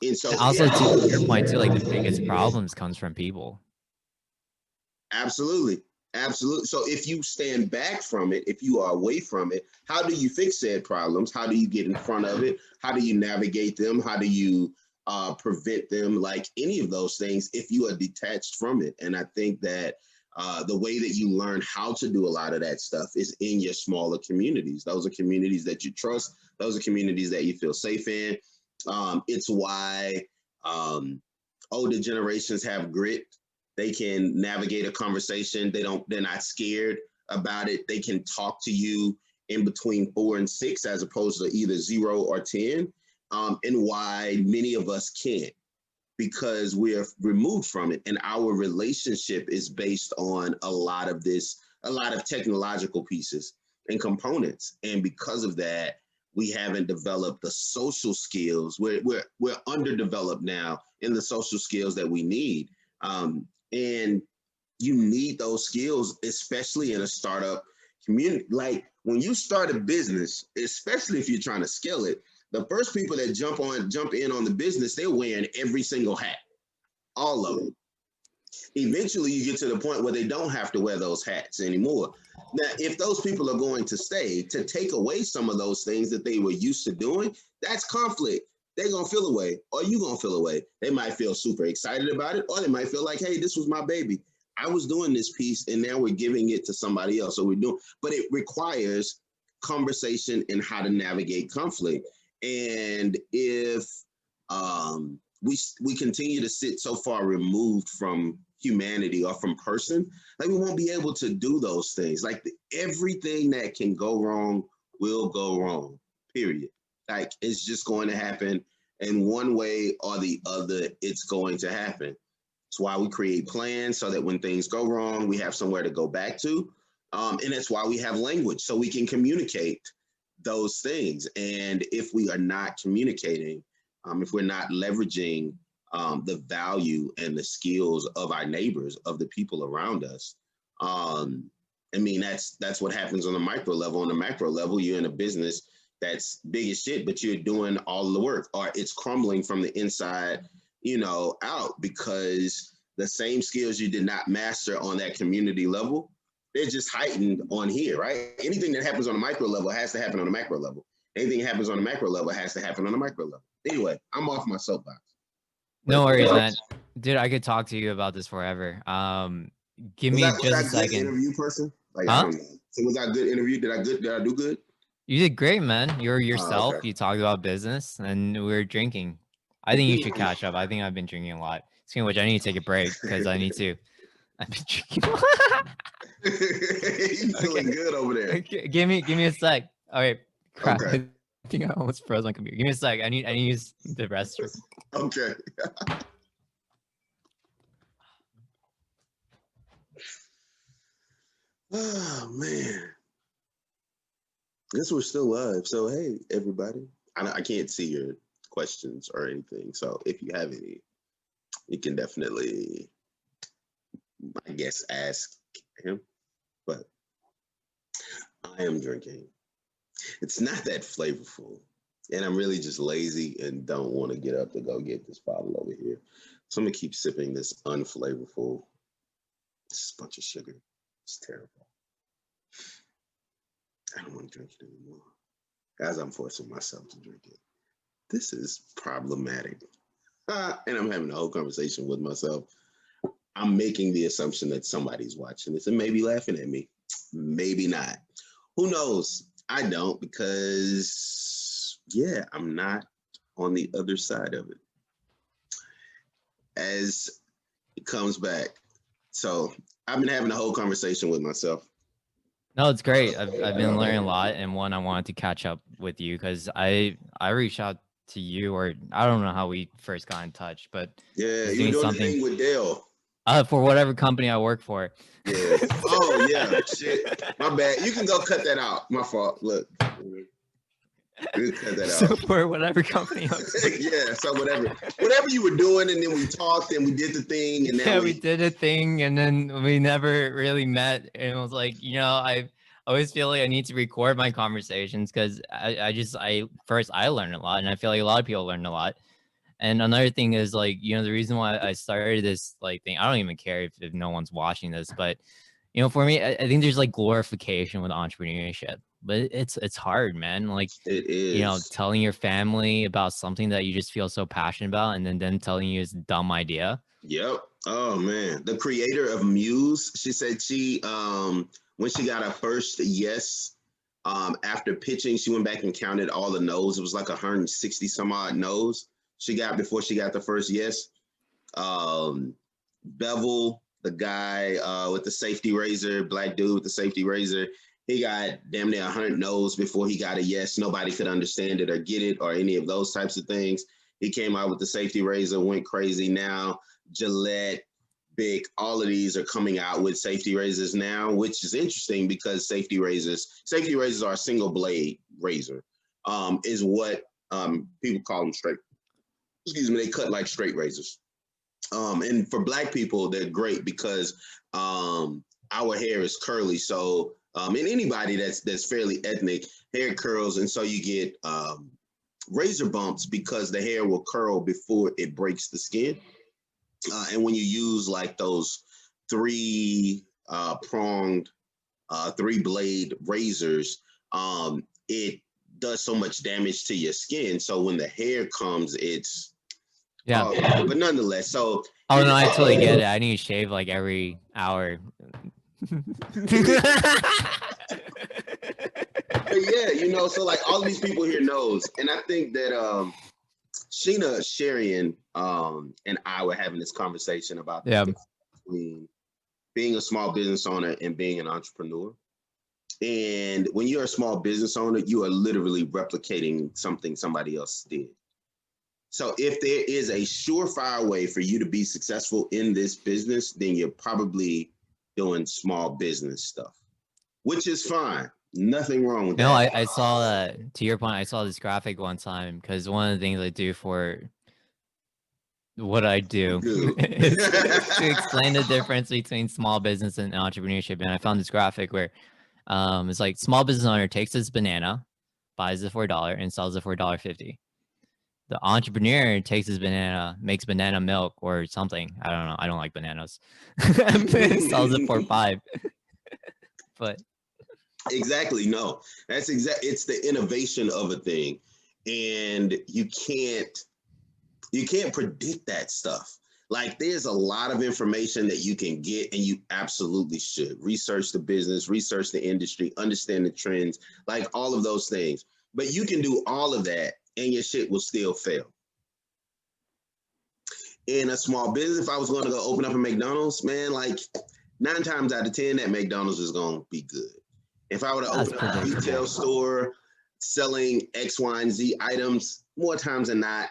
And so,
And also, to your point too, like the biggest problems comes from people.
Absolutely. Absolutely. So if you stand back from it, if you are away from it, how do you fix said problems? How do you get in front of it? How do you navigate them? How do you prevent them? Like, any of those things, if you are detached from it. And I think that the way that you learn how to do a lot of that stuff is in your smaller communities. Those are communities that you trust. Those are communities that you feel safe in. It's why older generations have grit. They can navigate a conversation. They're not scared about it. They can talk to you in between 4 and 6, as opposed to either 0 or 10. And why many of us can't, because we're removed from it. And our relationship is based on a lot of technological pieces and components. And because of that, we haven't developed the social skills. We're underdeveloped now in the social skills that we need. And you need those skills, especially in a startup community. Like, when you start a business, especially if you're trying to scale it, the first people that jump in on the business, they're wearing every single hat, all of them. Eventually, you get to the point where they don't have to wear those hats anymore. Now, if those people are going to stay, to take away some of those things that they were used to doing, that's conflict. They're going to feel away, or you're going to feel away. They might feel super excited about it, or they might feel like, hey, this was my baby. I was doing this piece, and now we're giving it to somebody else. But it requires conversation and how to navigate conflict. And if we continue to sit so far removed from humanity or from person, like, we won't be able to do those things. Like, everything that can go wrong will go wrong, period. Like, it's just going to happen in one way or the other. It's going to happen. It's why we create plans, so that when things go wrong, we have somewhere to go back to. And that's why we have language, so we can communicate those things. And if we are not communicating, if we're not leveraging the value and the skills of our neighbors, of the people around us, I mean, that's what happens on the micro level. On the macro level, you're in a business that's big as shit, but you're doing all of the work, or it's crumbling from the inside, you know, out, because the same skills you did not master on that community level, they're just heightened on here, right? Anything that happens on the micro level has to happen on the macro level. Anything that happens on the macro level has to happen on the micro level. Anyway, I'm off my soapbox.
No worries, man. Dude, I could talk to you about this forever. Give me just a second.
Good interview person? Like,
huh?
I don't know. So was that a good interview? Did I do good?
You did great, man. You're yourself.
Okay.
You talked about business, and we were drinking. I think you should catch up. I think I've been drinking a lot. Speaking of which, I need to take a break because I need to. I've been drinking a lot.
You feeling good over there?
Okay, give me a sec. All right. Crap.
Okay.
I think I almost froze my computer. Give me a sec. I need to use the restroom.
Okay. Oh man, guess we're still live. So hey, everybody, I can't see your questions or anything. So if you have any, you can definitely, I guess, ask him. But I am drinking. It's not that flavorful, and I'm really just lazy and don't want to get up to go get this bottle over here. So I'm gonna keep sipping this unflavorful. This is a bunch of sugar. It's terrible. I don't want to drink it anymore. Guys, I'm forcing myself to drink it. This is problematic. And I'm having a whole conversation with myself. I'm making the assumption that somebody's watching this and maybe laughing at me. Maybe not. Who knows? I don't, because, yeah, I'm not on the other side of it. As it comes back. So I've been having a whole conversation with myself.
No, it's great. I've been learning a lot, and one, I wanted to catch up with you because I reached out to you, or I don't know how we first got in touch, but
yeah, you were doing something with Dale.
For whatever company I work for.
Yeah. Oh yeah. Shit. My bad. You can go cut that out. My fault. Look. You cut that
So
out.
for whatever company.
Yeah. So whatever you were doing, and then we talked and we did the thing, and then
we did a thing, and then we never really met. And it was like, you know, I always feel like I need to record my conversations because I learned a lot, and I feel like a lot of people learned a lot. And another thing is, like, you know, the reason why I started this like thing, I don't even care if no one's watching this, but you know, for me, I think there's like glorification with entrepreneurship, but it's hard, man. Like,
it is,
you know, telling your family about something that you just feel so passionate about, and then them telling you it's a dumb idea.
Yep. Oh man, the creator of Muse, she said she when she got her first yes, after pitching, she went back and counted all the no's. It was like 160 some odd no's she got before she got the first yes. Bevel, the guy with the safety razor, black dude with the safety razor, he got damn near 100 no's before he got a yes. Nobody could understand it or get it or any of those types of things. He came out with the safety razor, went crazy. Now Gillette, Bic, all of these are coming out with safety razors now, which is interesting because safety razors are a single blade razor, is what people call them straight. Excuse me, they cut like straight razors. And for Black people, they're great because our hair is curly. So, and anybody that's fairly ethnic, hair curls. And so you get razor bumps because the hair will curl before it breaks the skin. And when you use like those three-pronged, three-blade razors, it does so much damage to your skin. So when the hair comes, it's but nonetheless, so
no, I totally get it. I need to shave like every hour.
Yeah, you know, so like all these people here knows, and I think that Sheena Sharian and I were having this conversation about the difference between being a small business owner and being an entrepreneur. And when you're a small business owner, you are literally replicating something somebody else did. So if there is a surefire way for you to be successful in this business, then you're probably doing small business stuff, which is fine. Nothing wrong with
No,
that.
I saw to your point, I saw this graphic one time because one of the things I do for what I do is to explain the difference between small business and entrepreneurship. And I found this graphic where it's like small business owner takes this banana, buys it for $1 and sells it for $1.50. The entrepreneur takes his banana, makes banana milk or something. I don't know. I don't like bananas. Sells it for $5. But
Exactly. No, that's it's the innovation of a thing. And you can't predict that stuff. Like there's a lot of information that you can get, and you absolutely should research the business, research the industry, understand the trends, like all of those things. But you can do all of that and your shit will still fail. In a small business, if I was going to go open up a McDonald's, man, like 9 times out of 10, that McDonald's is going to be good. If I were to open up a retail store selling X, Y, and Z items, more times than not,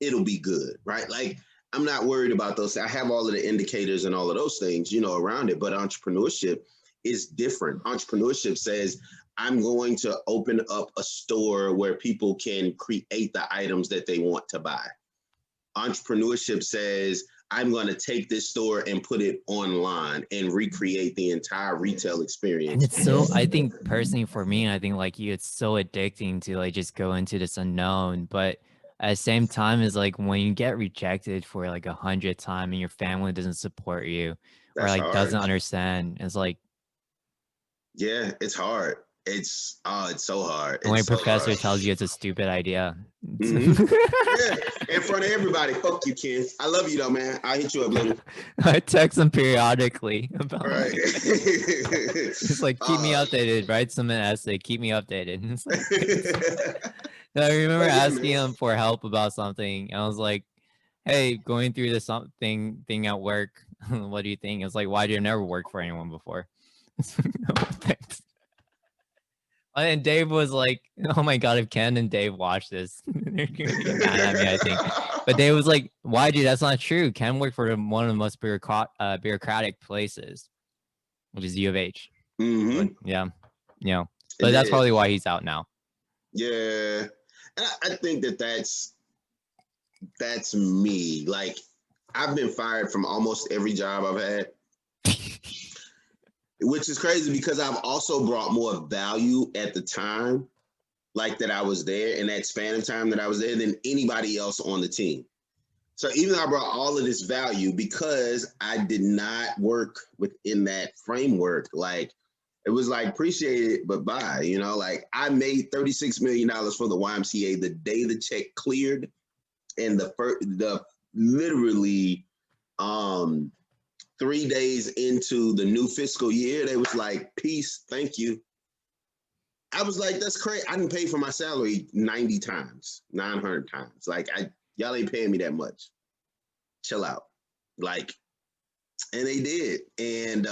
it'll be good, right? Like I'm not worried about those. I have all of the indicators and all of those things, around it. But entrepreneurship is different. Entrepreneurship says, I'm going to open up a store where people can create the items that they want to buy. Entrepreneurship says, I'm going to take this store and put it online and recreate the entire retail experience.
And it's so, I think personally for me, I think like you, it's so addicting to like just go into this unknown. But at the same time, is like when you get rejected for like 100 times and your family doesn't support you or like doesn't understand, it's like,
yeah, it's hard. It's so hard.
When
your
professor tells you it's a stupid idea.
Yeah, in front of everybody. Fuck you, Ken. I love you though, man. I hit you up later.
I text him periodically about
right.
It's like keep me updated. Write some essay. Keep me updated. I remember asking him for help about something. And I was like, "Hey, going through this something thing at work. What do you think?" It's like, "Why do you never work for anyone before?" No, thanks. And Dave was like, "Oh my god, if Ken and Dave watch this, they're gonna be mad at me, I think." But Dave was like, "Why, dude? That's not true. Ken worked for one of the most bureaucratic places, which is U of H." But, yeah, but that's probably why he's out now.
Yeah, and I think that's me. Like, I've been fired from almost every job I've had. Which is crazy because I've also brought more value at the time, like that I was there in that span of time that I was there than anybody else on the team. So even though I brought all of this value, because I did not work within that framework, like it was like, appreciate it, but bye, like I made $36 million for the YMCA the day the check cleared, and the literally 3 days into the new fiscal year, they was like, peace, thank you. I was like, that's crazy. I didn't pay for my salary 90 times, 900 times. Like, y'all ain't paying me that much. Chill out. Like, and they did. And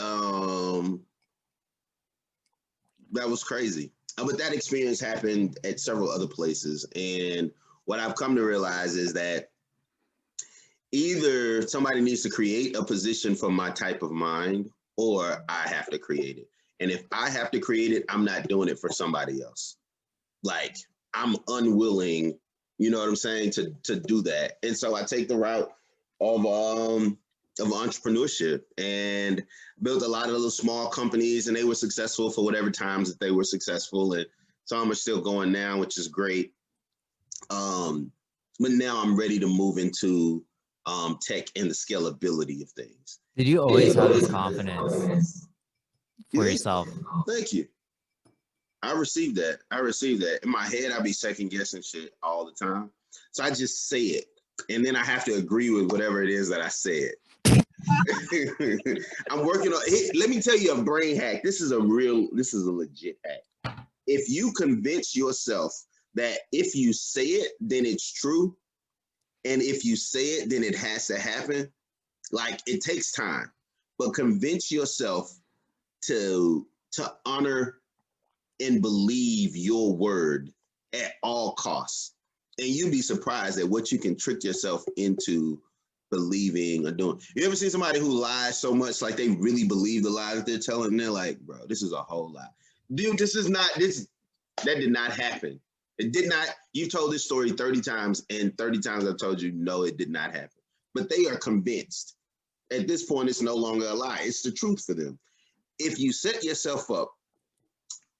that was crazy. But that experience happened at several other places. And what I've come to realize is that either somebody needs to create a position for my type of mind, or I have to create it. And if I have to create it, I'm not doing it for somebody else. Like, I'm unwilling, you know what I'm saying, to do that. And so I take the route of entrepreneurship and built a lot of little small companies, and they were successful for whatever times that they were successful. And some are still going now, which is great. But now I'm ready to move into tech and the scalability of things.
Did you always have this confidence for yourself?
Thank you. I received that. In my head, I be second guessing shit all the time. So I just say it. And then I have to agree with whatever it is that I said. I'm working on it. Let me tell you a brain hack. This is a legit hack. If you convince yourself that if you say it, then it's true, and if you say it, then it has to happen. Like, it takes time, but convince yourself to honor and believe your word at all costs. And you'd be surprised at what you can trick yourself into believing or doing. You ever seen somebody who lies so much, like they really believe the lies that they're telling, and they're like, bro, this is a whole lie. dude, that did not happen. It did not. You told this story 30 times, and 30 times I've told you, no, it did not happen. But they are convinced. At this point, it's no longer a lie. It's the truth for them. If you set yourself up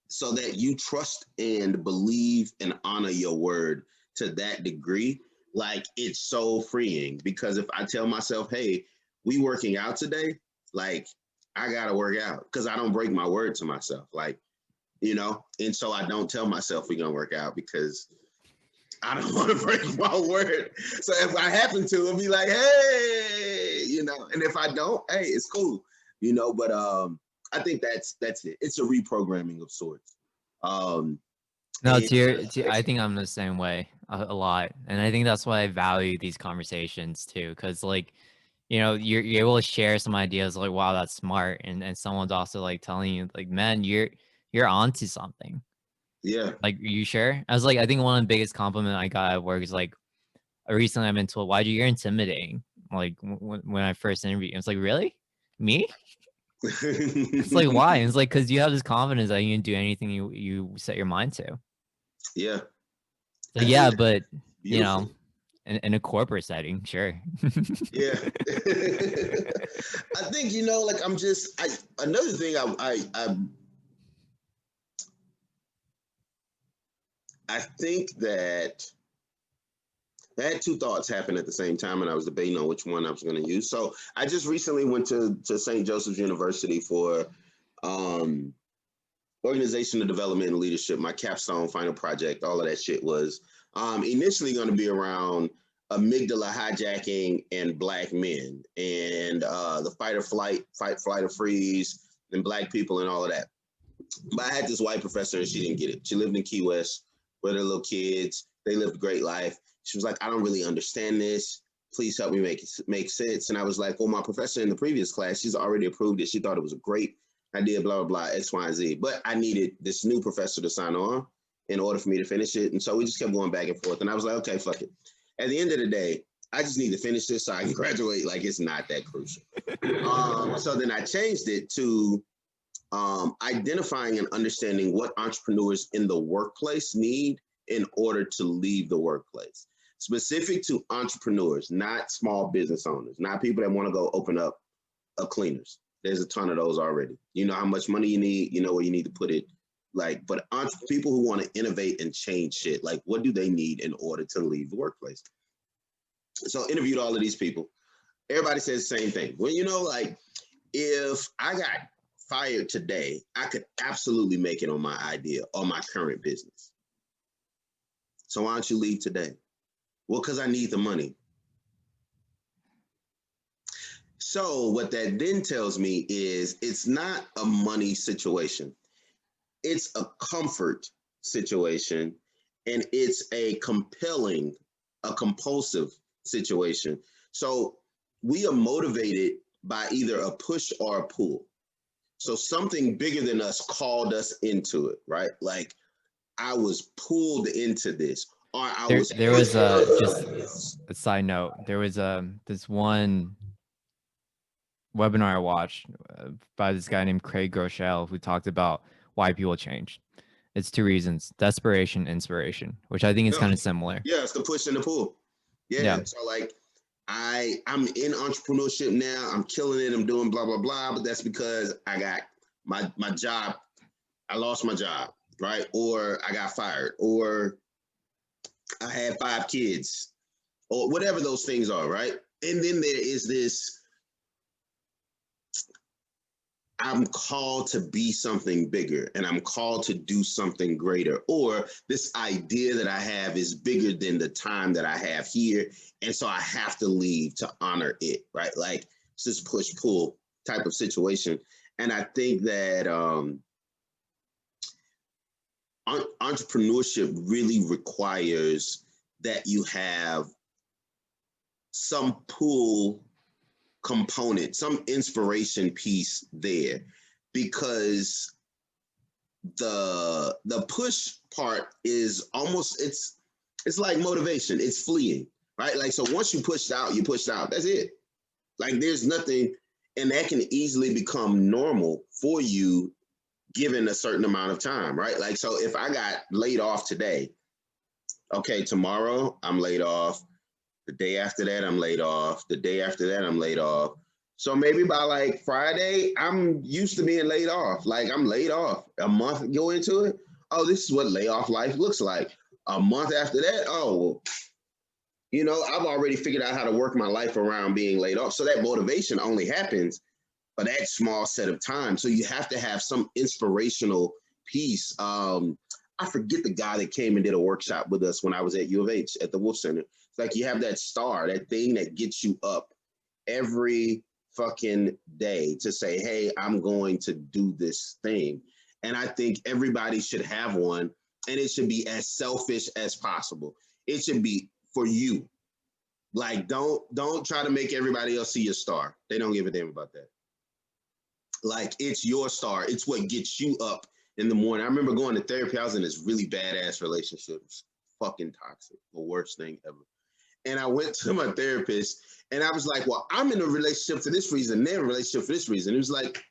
so that you trust and believe and honor your word to that degree, like, it's so freeing. Because if I tell myself, hey, we working out today, like, I gotta work out, because I don't break my word to myself. Like, and so I don't tell myself we're gonna work out, because I don't want to break my word. So if I happen to, it'll be like, hey, and if I don't, hey, it's cool, but I think that's it. It's a reprogramming of sorts.
No, I think I'm the same way a lot. And I think that's why I value these conversations too. Cause like, you're able to share some ideas like, wow, that's smart. And someone's also like telling you like, man, you're onto something.
Yeah.
Like, you sure? I was like, I think one of the biggest compliment I got at work is like, recently I've been told, why you're intimidating? Like when I first interviewed, it's like, really? Me? It's like, why? And it's like, because you have this confidence that you can do anything you set your mind to.
Yeah.
So yeah, but in a corporate setting, sure.
Yeah. I think, like, another thing I think that I had two thoughts happen at the same time, and I was debating on which one I was going to use. So I just recently went to St. Joseph's University for organizational development and leadership. My capstone final project, all of that shit was initially going to be around amygdala hijacking and Black men, and the fight, flight or freeze, and Black people and all of that. But I had this white professor, and she didn't get it. She lived in Key West with her little kids. They lived a great life. She was like, I don't really understand this. Please help me make sense. And I was like, well, my professor in the previous class, she's already approved it. She thought it was a great idea, blah, blah, blah, X, Y, and Z. But I needed this new professor to sign on in order for me to finish it. And so we just kept going back and forth. And I was like, okay, fuck it. At the end of the day, I just need to finish this so I can graduate. Like, it's not that crucial. So then I changed it to identifying and understanding what entrepreneurs in the workplace need in order to leave the workplace. Specific to entrepreneurs, not small business owners, not people that want to go open up a cleaners. There's a ton of those already. You know how much money you need, you know where you need to put it. Like, but people who want to innovate and change shit, like, what do they need in order to leave the workplace? So interviewed all of these people. Everybody says the same thing. Well, like, if I got fired today, I could absolutely make it on my idea or my current business. So why don't you leave today? Well, because I need the money. So what that then tells me is it's not a money situation. It's a comfort situation, and it's a compulsive situation. So we are motivated by either a push or a pull. So something bigger than us called us into it, right? Like, I was pulled into this.
There was just a side note. There was this one webinar I watched by this guy named Craig Groeschel, who talked about why people change. It's two reasons: desperation, inspiration, which I think is kind of similar.
Yeah, it's the push and the pull. Yeah. So like, I'm in entrepreneurship now. I'm killing it. I'm doing blah blah blah. But that's because I got my job. I lost my job, right? Or I got fired, or I had 5 kids, or whatever those things are, right? And then there is this, I'm called to be something bigger, and I'm called to do something greater, or this idea that I have is bigger than the time that I have here, and so I have to leave to honor it, right? Like, it's this push-pull type of situation. And I think that entrepreneurship really requires that you have some pull component, some inspiration piece there, because the push part is almost, it's like motivation. It's fleeing, right? Like, so once you pushed out, you pushed out. That's it. Like, there's nothing, and that can easily become normal for you given a certain amount of time, right? Like, so if I got laid off today, okay, tomorrow I'm laid off. The day after that, I'm laid off. The day after that, I'm laid off. So maybe by like Friday, I'm used to being laid off. Like I'm laid off. A month go into it. Oh, this is what layoff life looks like. A month after that, oh, you know, I've already figured out how to work my life around being laid off. So that motivation only happens for that small set of time. So you have to have some inspirational piece. I forget the guy that came and did a workshop with us when I was at U of H at the Wolf Center. It's like you have that star, that thing that gets you up every fucking day to say, hey, I'm going to do this thing. And I think everybody should have one, and it should be as selfish as possible. It should be for you. Like, don't try to make everybody else see your star. They don't give a damn about that. Like, it's your star. It's what gets you up in the morning. I remember going to therapy. I was in this really badass relationship. It was fucking toxic, the worst thing ever. And I went to my therapist, and I was like, well, I'm in a relationship for this reason, they're in a relationship for this reason. It was like,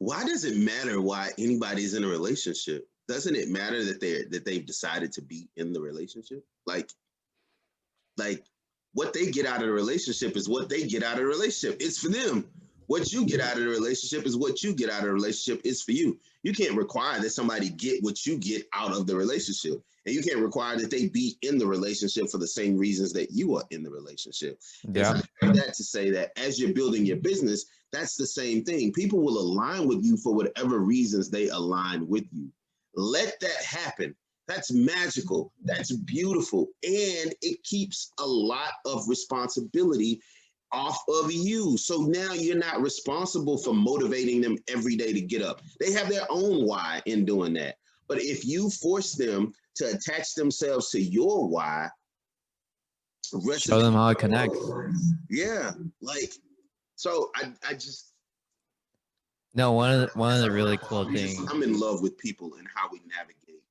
why does it matter why anybody's in a relationship? Doesn't it matter that they've decided to be in the relationship? Like what they get out of the relationship is what they get out of the relationship. It's for them. What you get out of the relationship is what you get out of the relationship is for you. You can't require that somebody get what you get out of the relationship. And you can't require that they be in the relationship for the same reasons that you are in the relationship.
Yeah.
And so I say that to say that as you're building your business, that's the same thing. People will align with you for whatever reasons they align with you. Let that happen. That's magical. That's beautiful. And it keeps a lot of responsibility off of you. So now you're not responsible for motivating them every day to get up. They have their own why in doing that. But if you force them to attach themselves to your why,
show them how it connects.
Yeah. Like, so I just.
No, one of the really cool things.
I'm in love with people and how we navigate.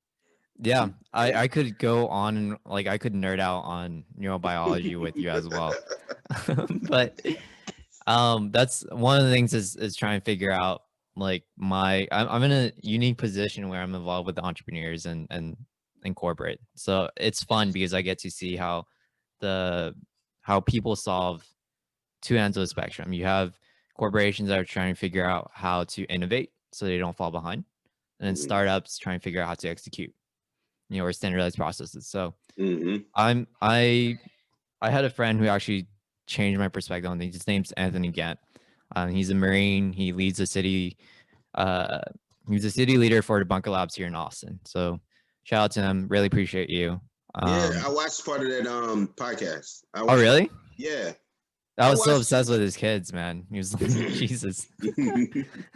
Yeah, I could go on and like I could nerd out on neurobiology with you as well. But that's one of the things is trying to figure out like I'm in a unique position where I'm involved with the entrepreneurs and corporate. So it's fun because I get to see how people solve two ends of the spectrum. You have corporations that are trying to figure out how to innovate so they don't fall behind, and then startups trying to figure out how to execute, or standardized processes. So I had a friend who actually changed my perspective on things. His name's Anthony Gant. He's a Marine. He leads a city. He's a city leader for the Bunker Labs here in Austin. So shout out to him. Really appreciate you.
Yeah, I watched part of that podcast.
Oh, really?
Yeah.
I was so obsessed with his kids, man. He was like, Jesus.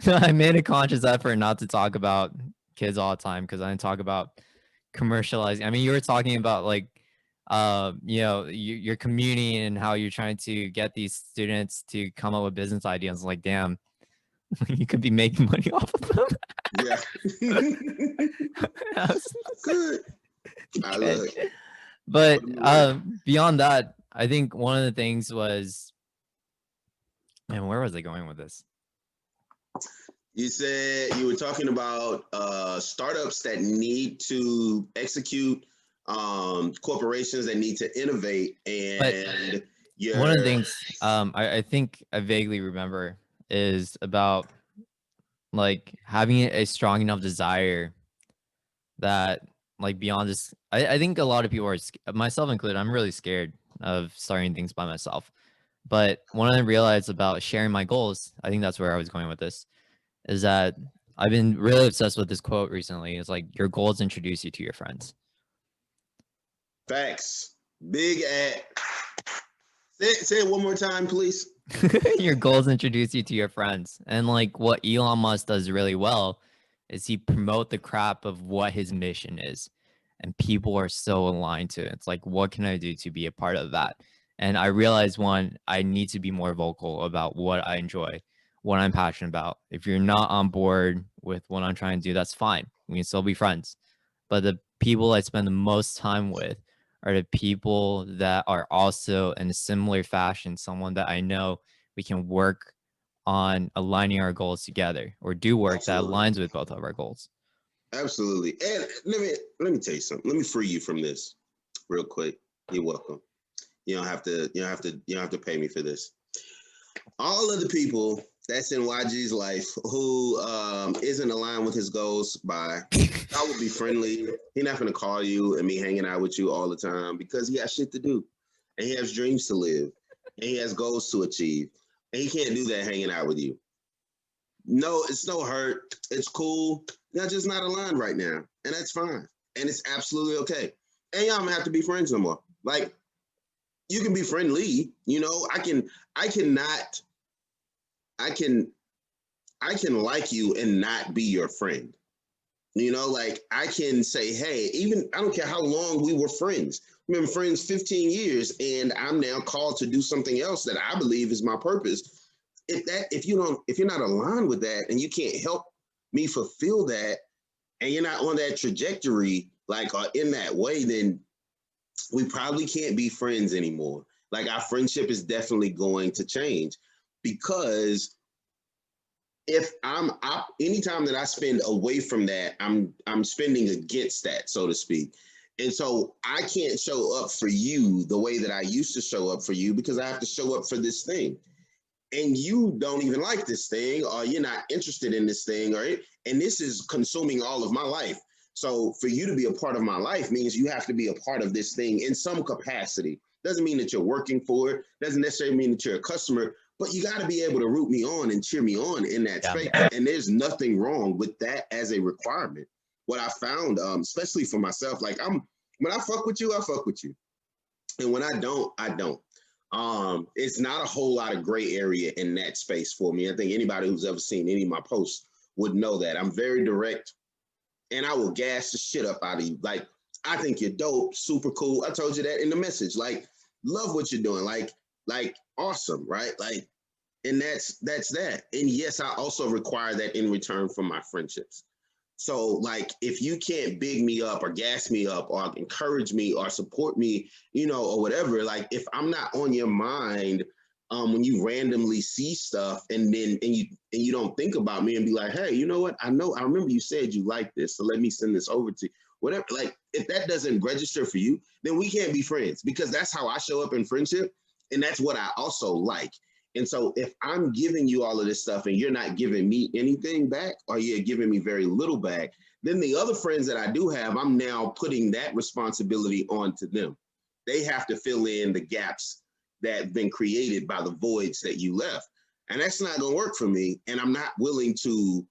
I made a conscious effort not to talk about kids all the time because I didn't talk about commercializing. I mean, you were talking about like, your community and how you're trying to get these students to come up with business ideas. Like, damn, you could be making money off of them.
Yeah. Good. I love it.
But beyond that, I think one of the things was, man, where was I going with this?
You said you were talking about startups that need to execute, corporations that need to innovate, and
one of the things I think I vaguely remember is about like having a strong enough desire that like beyond this, I think a lot of people are, myself included, I'm really scared of starting things by myself. But when I realized about sharing my goals, I think that's where I was going with this, is that I've been really obsessed with this quote recently. It's like, your goals introduce you to your friends.
Facts. Big ad. Say it one more time, please.
Your goals introduce you to your friends. And like what Elon Musk does really well is he promote the crap of what his mission is. And people are so aligned to it. It's like, what can I do to be a part of that? And I realized, one, I need to be more vocal about what I enjoy, what I'm passionate about. If you're not on board with what I'm trying to do, that's fine. We can still be friends. But the people I spend the most time with are the people that are also in a similar fashion, someone that I know we can work on aligning our goals together, or do work
Absolutely.
that aligns with both of our goals.
Absolutely. And let me tell you something. Let me free you from this real quick. You're welcome. You don't have to pay me for this. All of the people that's in YG's life who isn't aligned with his goals, I will be friendly. He's not gonna call you and me hanging out with you all the time because he has shit to do and he has dreams to live and he has goals to achieve. And he can't do that hanging out with you. No, it's no hurt. It's cool. Y'all just not aligned right now. And that's fine. And it's absolutely okay. And y'all don't have to be friends no more. Like, you can be friendly, you know. I can like you and not be your friend. You know, like I can say, hey, even I don't care how long we were friends. We've been friends 15 years and I'm now called to do something else that I believe is my purpose. If you're not aligned with that and you can't help me fulfill that and you're not on that trajectory, like in that way, then we probably can't be friends anymore. Like our friendship is definitely going to change because if anytime that I spend away from that, I'm spending against that, so to speak. And so I can't show up for you the way that I used to show up for you because I have to show up for this thing. And you don't even like this thing, or you're not interested in this thing, and this is consuming all of my life. So for you to be a part of my life means you have to be a part of this thing in some capacity. Doesn't mean that you're working for it. Doesn't necessarily mean that you're a customer, but you got to be able to root me on and cheer me on in that space. And there's nothing wrong with that as a requirement. What I found, especially for myself, like when I fuck with you, I fuck with you. And when I don't, I don't. It's not a whole lot of gray area in that space for me. I think anybody who's ever seen any of my posts would know that. I'm very direct and I will gas the shit up out of you. Like, I think you're dope, super cool. I told you that in the message. Like, love what you're doing. Like awesome, right? Like, and that's that. And yes, I also require that in return from my friendships. So like, if you can't big me up or gas me up or encourage me or support me, you know, or whatever, like if I'm not on your mind, when you randomly see stuff and you don't think about me and be like, hey, you know what? I remember you said you like this, so let me send this over to you. Whatever, like if that doesn't register for you, then we can't be friends because that's how I show up in friendship. And that's what I also like. And so if I'm giving you all of this stuff and you're not giving me anything back, or you're giving me very little back, then the other friends that I do have, I'm now putting that responsibility onto them. They have to fill in the gaps that have been created by the voids that you left. And that's not going to work for me. And I'm not willing to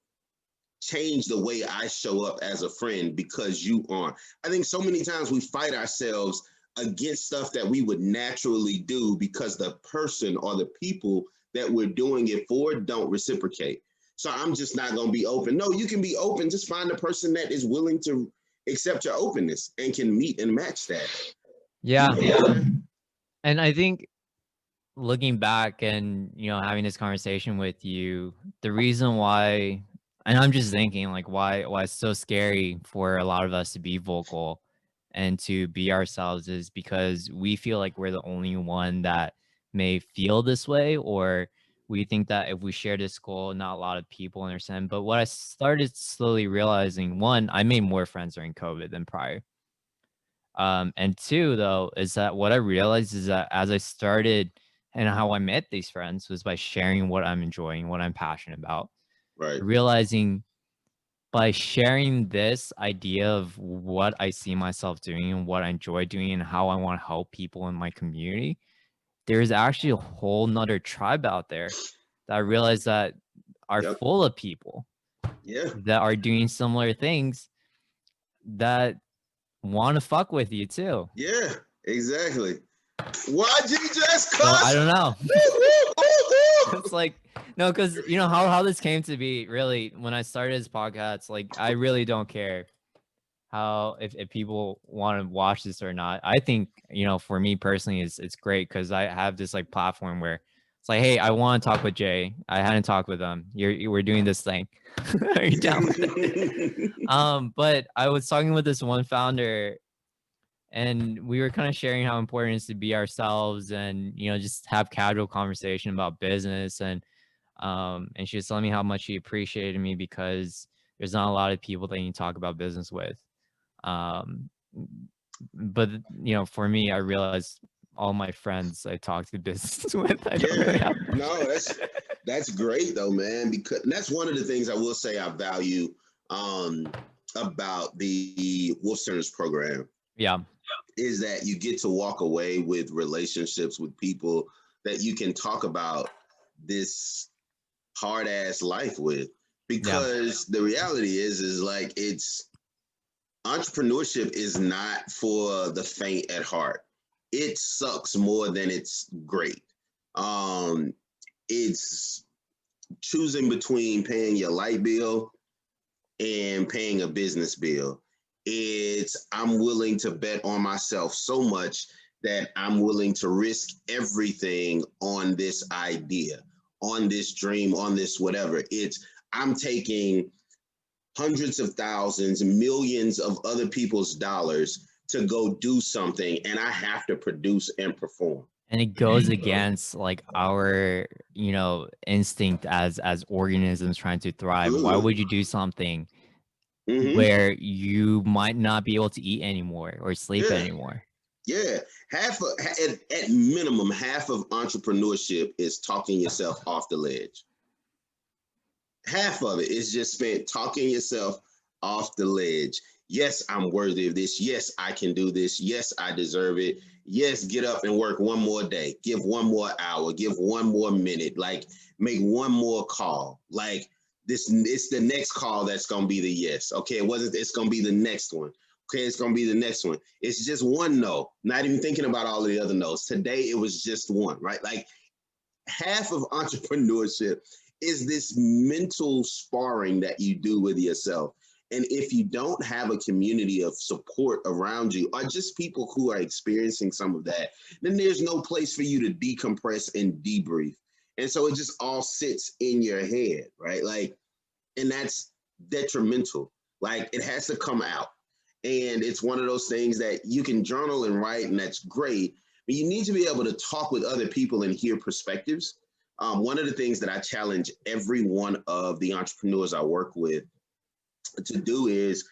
change the way I show up as a friend because you aren't. I think so many times we fight ourselves against stuff that we would naturally do because the person or the people that we're doing it for don't reciprocate. So I'm just not going to be open. No, you can be open. Just find a person that is willing to accept your openness and can meet and match that.
Yeah. And I think looking back and, you know, having this conversation with you, the reason why, and I'm just thinking like why it's so scary for a lot of us to be vocal and to be ourselves is because we feel like we're the only one that may feel this way, or we think that if we share this goal, not a lot of people understand. But what I started slowly realizing, one, I made more friends during COVID than prior. And two, though, is that what I realized is that as I started and how I met these friends was by sharing what I'm enjoying, what I'm passionate about.
Right.
Realizing by sharing this idea of what I see myself doing and what I enjoy doing and how I want to help people in my community, there's actually a whole nother tribe out there that I realize that are full of people that are doing similar things that want to fuck with you too.
Yeah, exactly. YG just
So I
cussed.
don't know. It's like, no, because you know how this came to be. Really, when I started this podcast, like I really don't care how if people want to watch this or not. I think, you know, for me personally, it's great because I have this like platform where it's like, hey, I want to talk with Jay. I hadn't talked with him. We're doing this thing. Are you down with it? But I was talking with this one founder, and we were kind of sharing how important it is to be ourselves and, you know, just have casual conversation about business. And And she was telling me how much she appreciated me because there's not a lot of people that you talk about business with. Um, but for me, I realized all my friends I talk to business with, I don't really
Yeah,
have much.
no, that's great though, man. Because that's one of the things I will say I value um, about the Wolf Centers program
Yeah,
is that you get to walk away with relationships with people that you can talk about this hard ass life with.
yeah,
Because the reality is like it's entrepreneurship is not for the faint at heart. It sucks more than it's great. Um, it's choosing between paying your light bill and paying a business bill. It's I'm willing to bet on myself so much that I'm willing to risk everything on this idea, on this dream, on this whatever. It's I'm taking hundreds of thousands, millions of other people's dollars to go do something, and I have to produce and perform.
and it goes against like our instinct as organisms trying to thrive. Why
Absolutely.
would you do something
Mm-hmm.
where you might not be able to eat anymore or sleep
Yeah.
anymore?
Yeah. At minimum, half of entrepreneurship is talking yourself off the ledge. Half of it is just spent talking yourself off the ledge. Yes, I'm worthy of this. Yes, I can do this. Yes, I deserve it. Yes, get up and work one more day. Give one more hour. Give one more minute. Like, make one more call. Like, this, it's the next call that's going to be the yes. Okay, it wasn't, it's going to be the next one. Okay, it's going to be the next one. It's just one no, not even thinking about all of the other no's. Today, it was just one, right? Like, half of entrepreneurship is this mental sparring that you do with yourself. And if you don't have a community of support around you, or just people who are experiencing some of that, then there's no place for you to decompress and debrief. And so it just all sits in your head, right? Like, and that's detrimental. Like, it has to come out. And it's one of those things that you can journal and write, and that's great. But you need to be able to talk with other people and hear perspectives. One of the things that I challenge every one of the entrepreneurs I work with to do is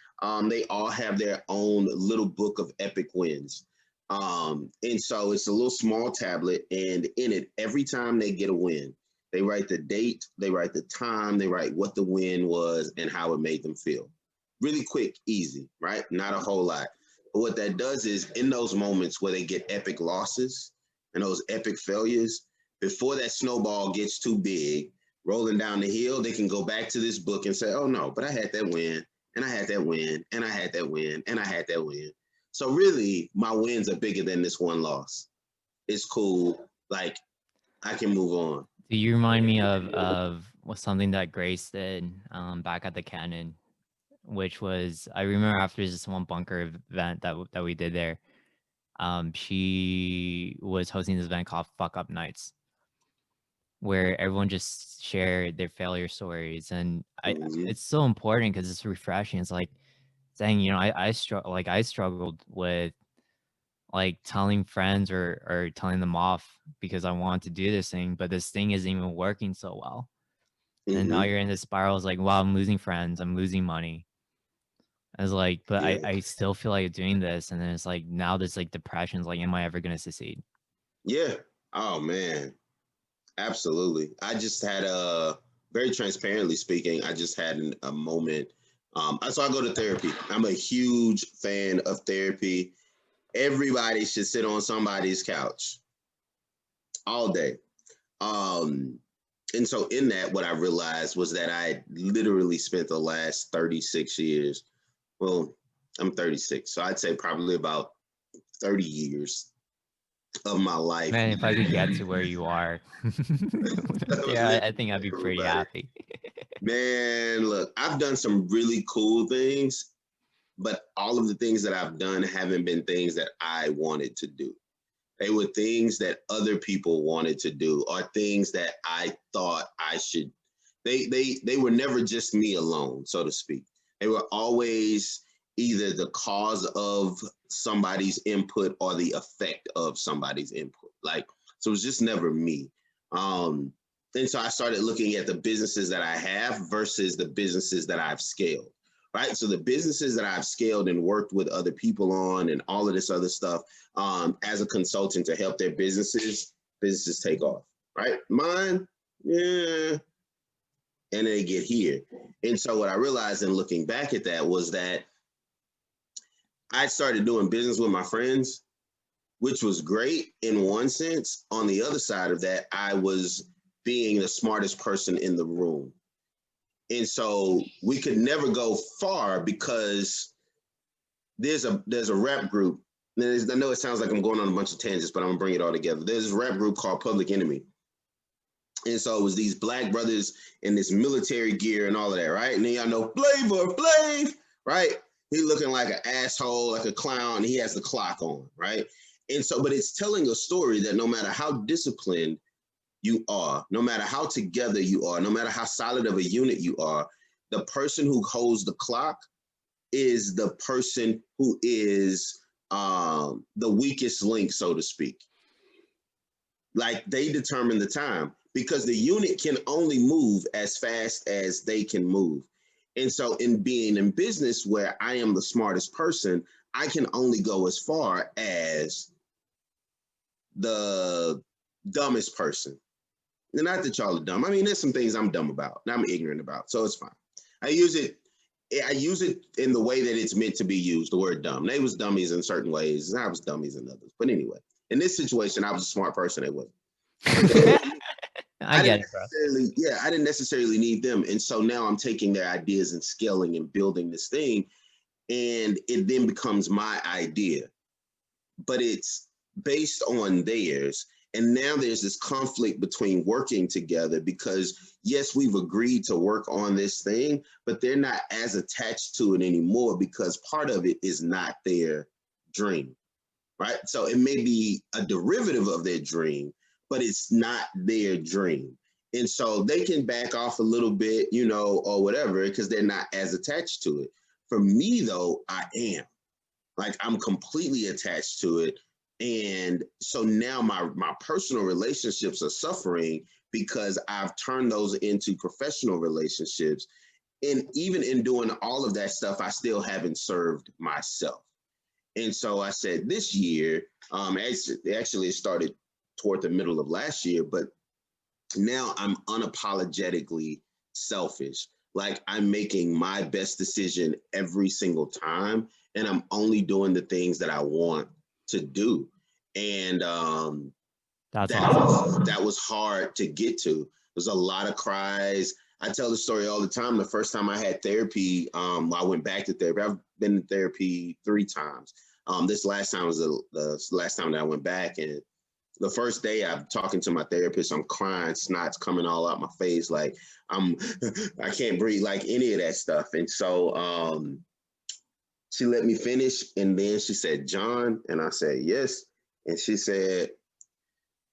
they all have their own little book of epic wins. And so it's a little small tablet, and in it, every time they get a win, they write the date, they write the time, they write what the win was and how it made them feel. Really quick, easy, right? Not a whole lot. But what that does is in those moments where they get epic losses and those epic failures, before that snowball gets too big, rolling down the hill, they can go back to this book and say, oh no, but I had that win, and I had that win, and I had that win, and I had that win. So really, my wins are bigger than this one loss. It's cool. Like, I can move on.
Do you remind me of something that Grace did back at the Cannon, which was I remember after this one bunker event that we did there. She was hosting this event called Fuck Up Nights, where everyone just shared their failure stories, and
Mhm.
it's so important because it's refreshing. It's like saying, I struggled with like telling friends or telling them off because I want to do this thing, but this thing isn't even working so well. And now
Mhm.
you're in this spiral. It's like, wow, I'm losing friends, I'm losing money. I was like, but
Yeah.
I still feel like doing this. And then it's like now there's like depression's like, am I ever gonna succeed?
Yeah. Oh man. Absolutely. I just had a very transparently speaking, I just had a moment. So I go to therapy. I'm a huge fan of therapy. Everybody should sit on somebody's couch all day. Um, and so in that, what I realized was that I literally spent the last 36 years. Well, I'm 36, so I'd say probably about 30 years of my life.
Man, if I could get to where you are,
I was
yeah,
with
I think I'd be pretty
everybody.
happy.
Man, look, I've done some really cool things, but all of the things that I've done haven't been things that I wanted to do. They were things that other people wanted to do, or things that I thought I should. They were never just me alone, so to speak. They were always either the cause of somebody's input or the effect of somebody's input. Like, so it was just never me. Um, And so I started looking at the businesses that I have versus the businesses that I've scaled, right? So the businesses that I've scaled and worked with other people on and all of this other stuff as a consultant to help their businesses take off, right? Mine, yeah, and they get here. And so what I realized in looking back at that was that I started doing business with my friends, which was great in one sense. On the other side of that, I was being the smartest person in the room. And so we could never go far because there's a rap group. I know it sounds like I'm going on a bunch of tangents, but I'm gonna bring it all together. There's a rap group called Public Enemy. And so it was these black brothers in this military gear and all of that, right? And then y'all know Flavor Flav, right? He looking like an asshole, like a clown, and he has the clock on, right? And so, but it's telling a story that no matter how disciplined you are, no matter how together you are, no matter how solid of a unit you are, the person who holds the clock is the person who is the weakest link, so to speak. Like they determine the time because the unit can only move as fast as they can move. And so in being in business where I am the smartest person, I can only go as far as the dumbest person. And not that y'all are dumb. I mean, there's some things I'm dumb about and I'm ignorant about, so it's fine. I use it in the way that it's meant to be used, the word dumb. They was dummies in certain ways, and I was dummies in others. But anyway, in this situation, I was a smart person. They wasn't.
I get it, bro.
Yeah, I didn't necessarily need them. And so now I'm taking their ideas and scaling and building this thing, and it then becomes my idea. But it's based on theirs. And now there's this conflict between working together because, yes, we've agreed to work on this thing, but they're not as attached to it anymore because part of it is not their dream, right? So it may be a derivative of their dream, but it's not their dream. And so they can back off a little bit, you know, or whatever, because they're not as attached to it. For me, though, I am. Like, I'm completely attached to it. And so now my personal relationships are suffering because I've turned those into professional relationships. And even in doing all of that stuff, I still haven't served myself. And so I said this year, actually it started toward the middle of last year, but now I'm unapologetically selfish. Like I'm making my best decision every single time. And I'm only doing the things that I want to do. And
That's awesome.
that was hard to get to. There's a lot of cries. I tell the story all the time. The first time I had therapy, I went back to therapy. I've been in therapy 3 times. This last time was the last time that I went back. And the first day I'm talking to my therapist, I'm crying, snot's coming all out my face. Like I can't breathe, like any of that stuff. And so she let me finish. And then she said, John, and I said, yes. And she said,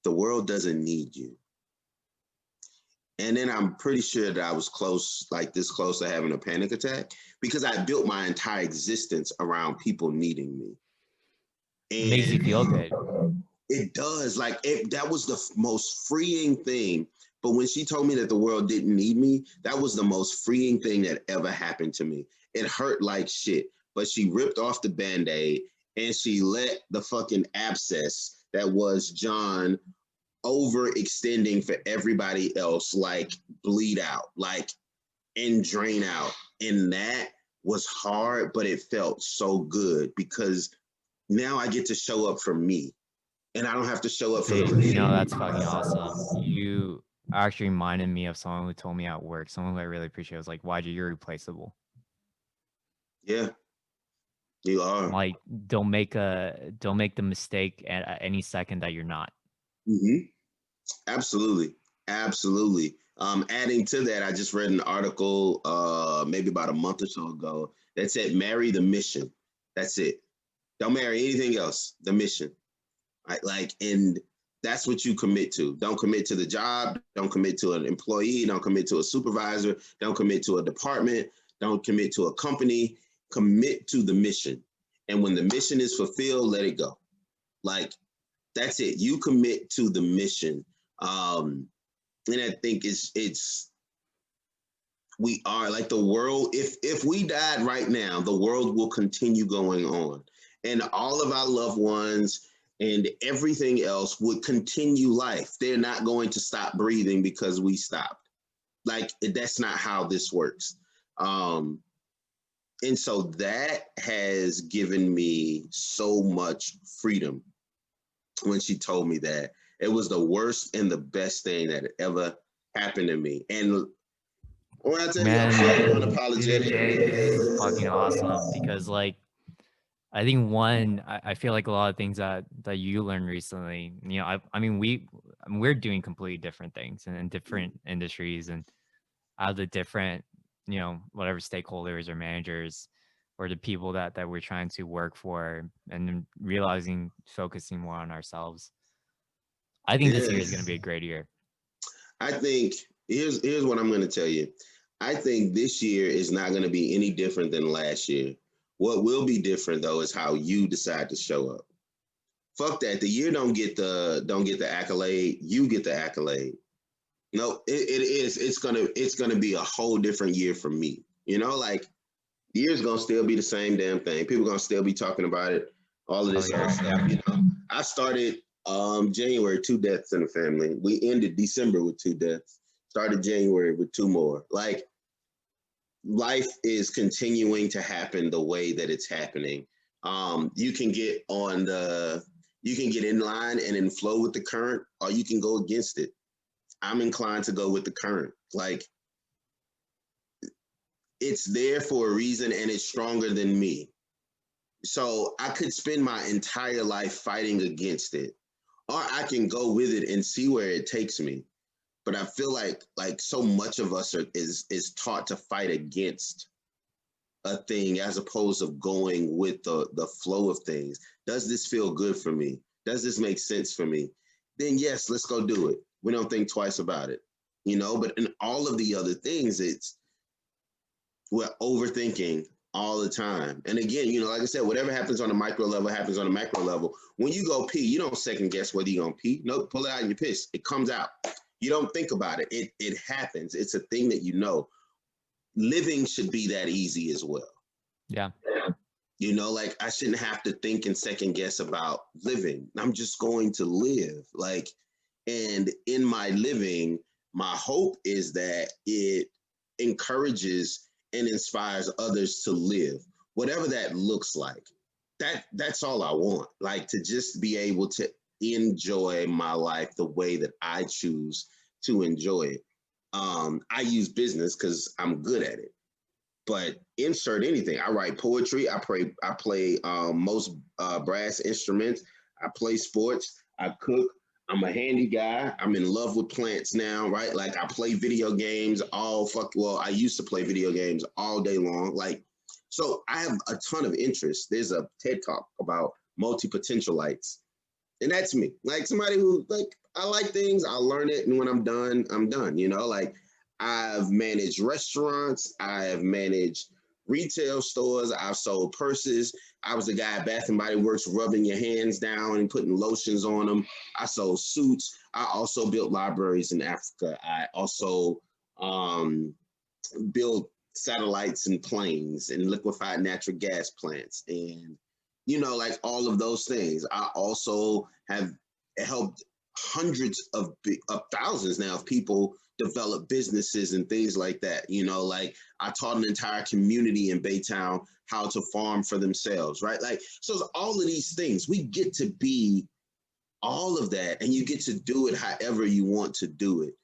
the world doesn't need you. And then I'm pretty sure that I was close, like this close to having a panic attack because I built my entire existence around people needing me. And
it makes you feel good.
It does. Like that was the most freeing thing. But when she told me that the world didn't need me, that was the most freeing thing that ever happened to me. It hurt like shit, but she ripped off the Band-Aid and she let the fucking abscess that was John overextending for everybody else, like bleed out, like and drain out. And that was hard, but it felt so good because now I get to show up for me. And I don't have to show up for the
You know, that's fucking awesome. You actually reminded me of someone who told me at work, someone who I really appreciate. Was like, YG, you're replaceable.
Yeah, you are.
Like, don't make the mistake at any second that you're not.
Mm-hmm. Absolutely. Absolutely. Adding to that, I just read an article maybe about a month or so ago that said, marry the mission. That's it. Don't marry anything else. The mission. Right? Like, and that's what you commit to. Don't commit to the job. Don't commit to an employee. Don't commit to a supervisor. Don't commit to a department. Don't commit to a company. Commit to the mission. And when the mission is fulfilled, let it go. Like, that's it. You commit to the mission. And I think we are like the world. If we died right now, the world will continue going on, and all of our loved ones and everything else would continue life. They're not going to stop breathing because we stopped. Like, that's not how this works. And so that has given me so much freedom. When she told me that, it was the worst and the best thing that ever happened to me. And when I tell you, I'm
Man,
so
BBJ, this is fucking awesome
unapologetic.
because like I think I feel like a lot of things that you learned recently, you know, I mean we're doing completely different things in different industries and out of the different, you know, whatever stakeholders or managers or the people that we're trying to work for and then realizing focusing more on ourselves. I think this year is going to
Yes.
be a great year.
I think here's what I'm going to tell you. I think this year is not going to be any different than last year. What will be different though is how you decide to show up. Fuck that. The year don't get the accolade. You get the accolade. No, it is. It's gonna be a whole different year for me. You know, like the year's gonna still be the same damn thing. People gonna still be talking about it. All of
Oh
this other
yeah.
stuff. You know, I started January 2 deaths in the family. We ended December with 2 deaths. Started January with 2 more. Like, life is continuing to happen the way that it's happening. You can get you can get in line and in flow with the current, or you can go against it. I'm inclined to go with the current. Like, it's there for a reason and it's stronger than me. So I could spend my entire life fighting against it, or I can go with it and see where it takes me. But I feel like so much of us is taught to fight against a thing as opposed to going with the flow of things. Does this feel good for me? Does this make sense for me? Then yes, let's go do it. We don't think twice about it, you know. But in all of the other things, we're overthinking all the time. And again, you know, like I said, whatever happens on the micro level happens on the macro level. When you go pee, you don't second guess whether you're gonna pee. Nope, pull it out and you piss. It comes out. You don't think about it. It happens. It's a thing that you know. Living should be that easy as well.
Yeah.
You know, like I shouldn't have to think and second guess about living. I'm just going to live. Like, and in my living, my hope is that it encourages and inspires others to live, whatever that looks like. That's all I want. Like, to just be able to enjoy my life the way that I choose to enjoy it. I use business because I'm good at it, but insert anything. I write poetry. I play most brass instruments. I play sports. I cook. I'm a handy guy. I'm in love with plants now, right? Like, I play video games well, I used to play video games all day long. Like, so I have a ton of interest. There's a TED Talk about multi-potentialites. And that's me. Like, somebody who, like, I like things, I'll learn it, and when I'm done, I'm done. You know, like, I've managed restaurants, I have managed retail stores, I've sold purses. I was the guy at Bath and Body Works rubbing your hands down and putting lotions on them. I sold suits. I also built libraries in Africa. I also built satellites and planes and liquefied natural gas plants and, you know, like all of those things. I also have helped hundreds of thousands now of people develop businesses and things like that. You know, like I taught an entire community in Baytown how to farm for themselves, right? Like, so it's all of these things. We get to be all of that, and you get to do it however you want to do it.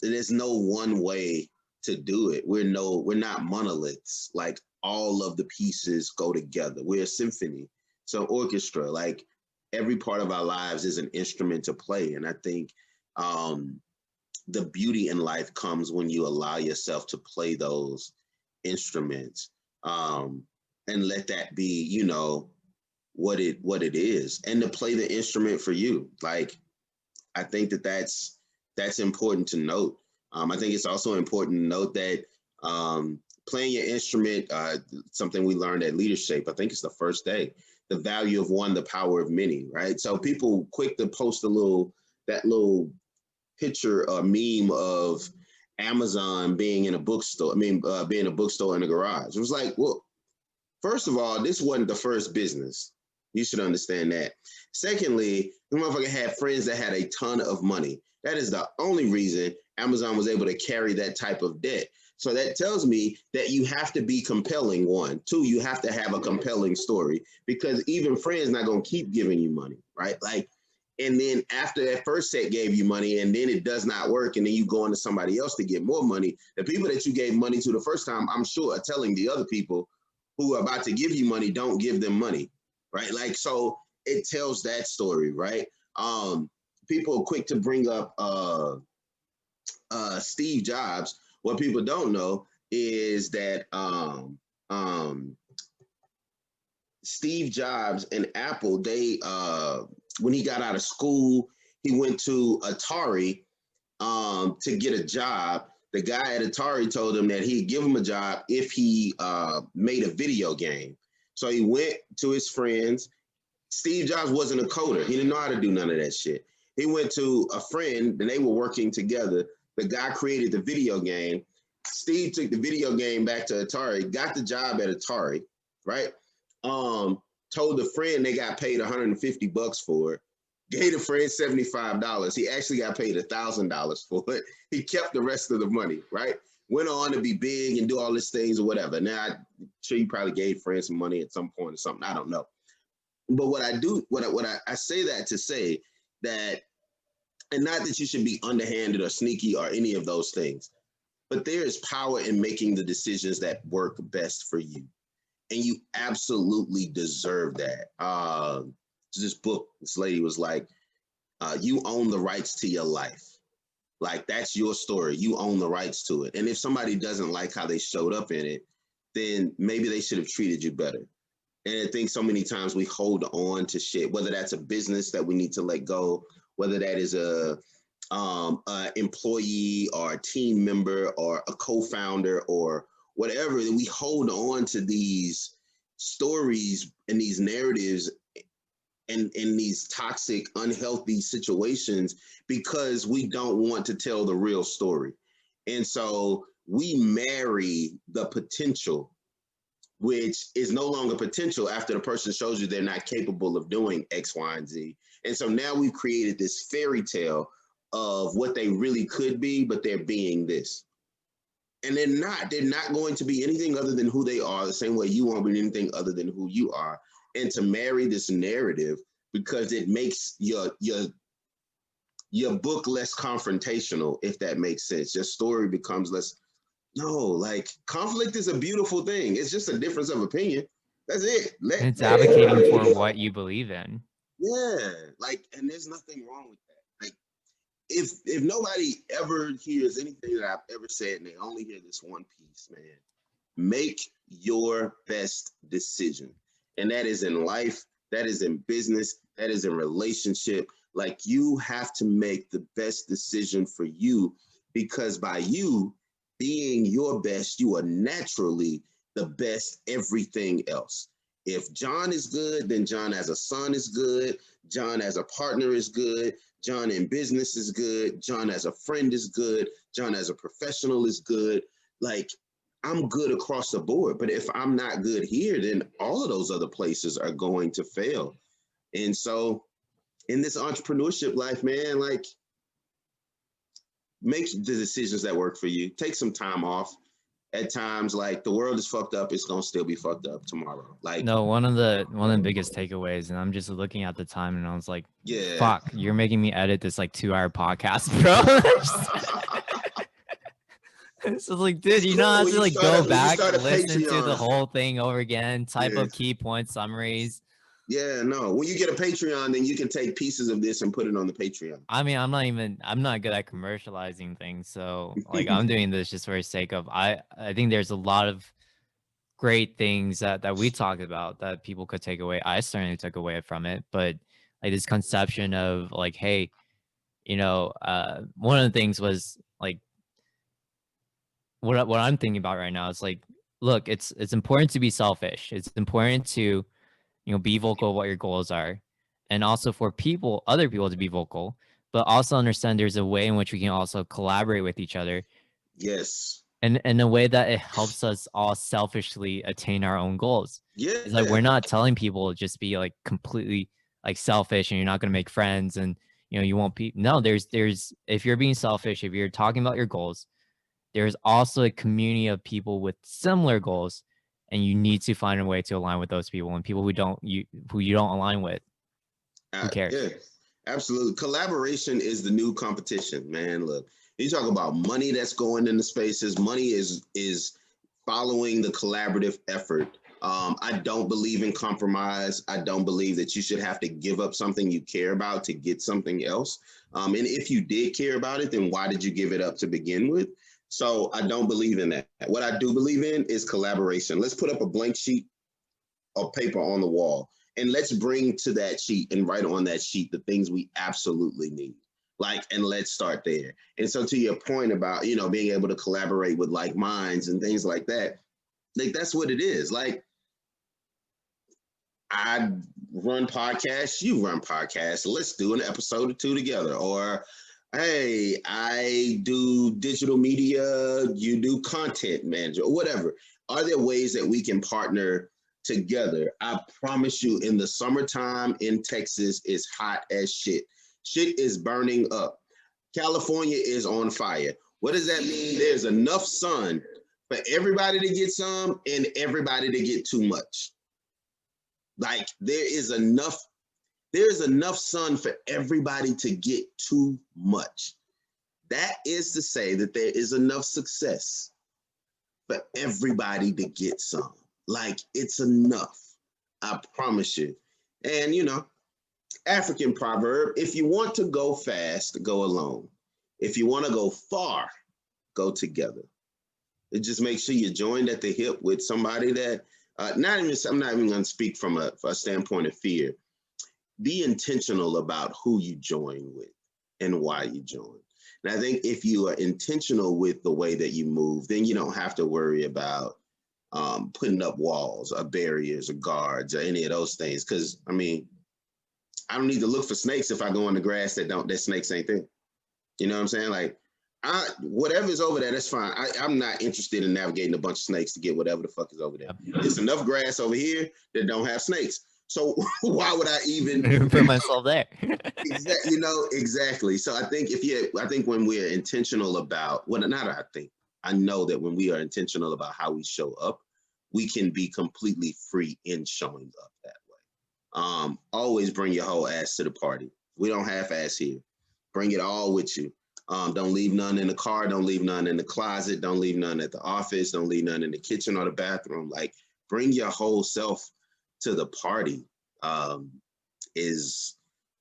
There's no one way to do it. We're not monoliths. Like, all of the pieces go together. We're a symphony. So orchestra, like every part of our lives is an instrument to play. And I think the beauty in life comes when you allow yourself to play those instruments, and let that be, you know, what it is, and to play the instrument for you. Like, I think that's important to note. I think it's also important to note that playing your instrument, something we learned at Leadership, I think it's the first day, the value of one, the power of many, right? So people quick to post that little picture or meme of Amazon being in a bookstore. Being a bookstore in a garage. It was like, well, first of all, this wasn't the first business. You should understand that. Secondly, the motherfucker had friends that had a ton of money. That is the only reason Amazon was able to carry that type of debt. So that tells me that you have to be compelling, one. Two, you have to have a compelling story, because even friends not going to keep giving you money, right? Like, and then after that first set gave you money and then it does not work, and then you go into somebody else to get more money, the people that you gave money to the first time, I'm sure, are telling the other people who are about to give you money, don't give them money, right? Like, so it tells that story, right? People are quick to bring up Steve Jobs. What people don't know is that Steve Jobs and Apple, they when he got out of school, he went to Atari to get a job. The guy at Atari told him that he'd give him a job if he made a video game. So he went to his friends. Steve Jobs wasn't a coder. He didn't know how to do none of that shit. He went to a friend and they were working together. The guy created the video game. Steve took the video game back to Atari, got the job at Atari, right? Told the friend they got paid $150 for it. Gave the friend $75. He actually got paid $1,000 for it. He kept the rest of the money, right? Went on to be big and do all these things or whatever. Now, I'm sure he probably gave friends some money at some point or something. I don't know. But what I say that to say that, and not that you should be underhanded or sneaky or any of those things, but there is power in making the decisions that work best for you. And you absolutely deserve that. This book, this lady was like, you own the rights to your life. Like, that's your story. You own the rights to it. And if somebody doesn't like how they showed up in it, then maybe they should have treated you better. And I think so many times we hold on to shit, whether that's a business that we need to let go, whether that is a employee or a team member or a co-founder or whatever, that we hold on to these stories and these narratives and in these toxic, unhealthy situations because we don't want to tell the real story. And so we marry the potential, which is no longer potential after the person shows you they're not capable of doing X, Y, and Z. And so now we've created this fairy tale of what they really could be, but they're being this. And they're not going to be anything other than who they are, the same way you won't be anything other than who you are. And to marry this narrative, because it makes your book less confrontational, if that makes sense. Your story becomes less, no, like, conflict is a beautiful thing. It's just a difference of opinion. That's it.
It's advocating for what you believe in.
Yeah, like, and there's nothing wrong with that. Like, if nobody ever hears anything that I've ever said and they only hear this one piece, man, make your best decision. And that is in life, that is in business, that is in relationship. Like, you have to make the best decision for you, because by you being your best, you are naturally the best everything else. If John is good, then John as a son is good. John as a partner is good. John in business is good. John as a friend is good. John as a professional is good. Like, I'm good across the board. But if I'm not good here, then all of those other places are going to fail. And so in this entrepreneurship life, man, like, make the decisions that work for you. Take some time off. At times, like, the world is fucked up, it's gonna still be fucked up tomorrow. Like,
no, one of the biggest takeaways, and I'm just looking at the time and I was like,
yeah,
fuck, you're making me edit this like 2-hour podcast, bro. So like, dude, you know, I have to like go back, listen to the whole thing over again, type up key point summaries.
Yeah, no. When you get a Patreon, then you can take pieces of this and put it on the Patreon.
I mean, I'm not good at commercializing things. So like, I'm doing this just for the sake of, I think there's a lot of great things that we talked about that people could take away. I certainly took away from it, but like this conception of like, hey, you know, one of the things was like, what I'm thinking about right now is like, look, it's important to be selfish. It's important to, you know, be vocal what your goals are, and also for other people to be vocal. but also understand there's a way in which we can also collaborate with each other.
Yes.
And in a way that it helps us all selfishly attain our own goals.
Yeah.
It's like we're not telling people just be like completely like selfish and you're not going to make friends and you won't be. No, there's if you're being selfish, if you're talking about your goals, there's also a community of people with similar goals, and you need to find a way to align with those people. And people who you don't align with, who cares?
Yeah, absolutely. Collaboration is the new competition, man. Look, you talk about money that's going into spaces. Money is following the collaborative effort. I don't believe in compromise. I don't believe that you should have to give up something you care about to get something else. And if you did care about it, then why did you give it up to begin with? So I don't believe in that. What I do believe in is collaboration. Let's put up a blank sheet of paper on the wall, and let's bring to that sheet and write on that sheet the things we absolutely need. And let's start there. And so to your point about, being able to collaborate with like minds and things like that, that's what it is. Like, I run podcasts, you run podcasts. Let's do an episode or two together. Or, hey, I do digital media, you do content manager, or whatever. Are there ways that we can partner together? I promise you, in the summertime in Texas, it's hot as shit. Shit is burning up. California is on fire. What does that mean? There's enough sun for everybody to get some and everybody to get too much. Like, there's enough sun for everybody to get too much. That is to say that there is enough success for everybody to get some. Like, it's enough. I promise you. And, African proverb, if you want to go fast, go alone. If you want to go far, go together. It just makes sure you're joined at the hip with somebody that, I'm not even going to speak from a standpoint of fear. Be intentional about who you join with and why you join. And I think if you are intentional with the way that you move, then you don't have to worry about putting up walls or barriers or guards or any of those things. Because, I don't need to look for snakes if I go in the grass that snakes ain't there. You know what I'm saying? Like, whatever's over there, that's fine. I'm not interested in navigating a bunch of snakes to get whatever the fuck is over there. There's enough grass over here that don't have snakes. So why would I even
put myself there?
Exactly. So I think when we're intentional about I know that when we are intentional about how we show up, we can be completely free in showing up that way. Always bring your whole ass to the party. We don't half ass here. Bring it all with you. Don't leave none in the car. Don't leave none in the closet. Don't leave none at the office. Don't leave none in the kitchen or the bathroom. Like, bring your whole self to the party, is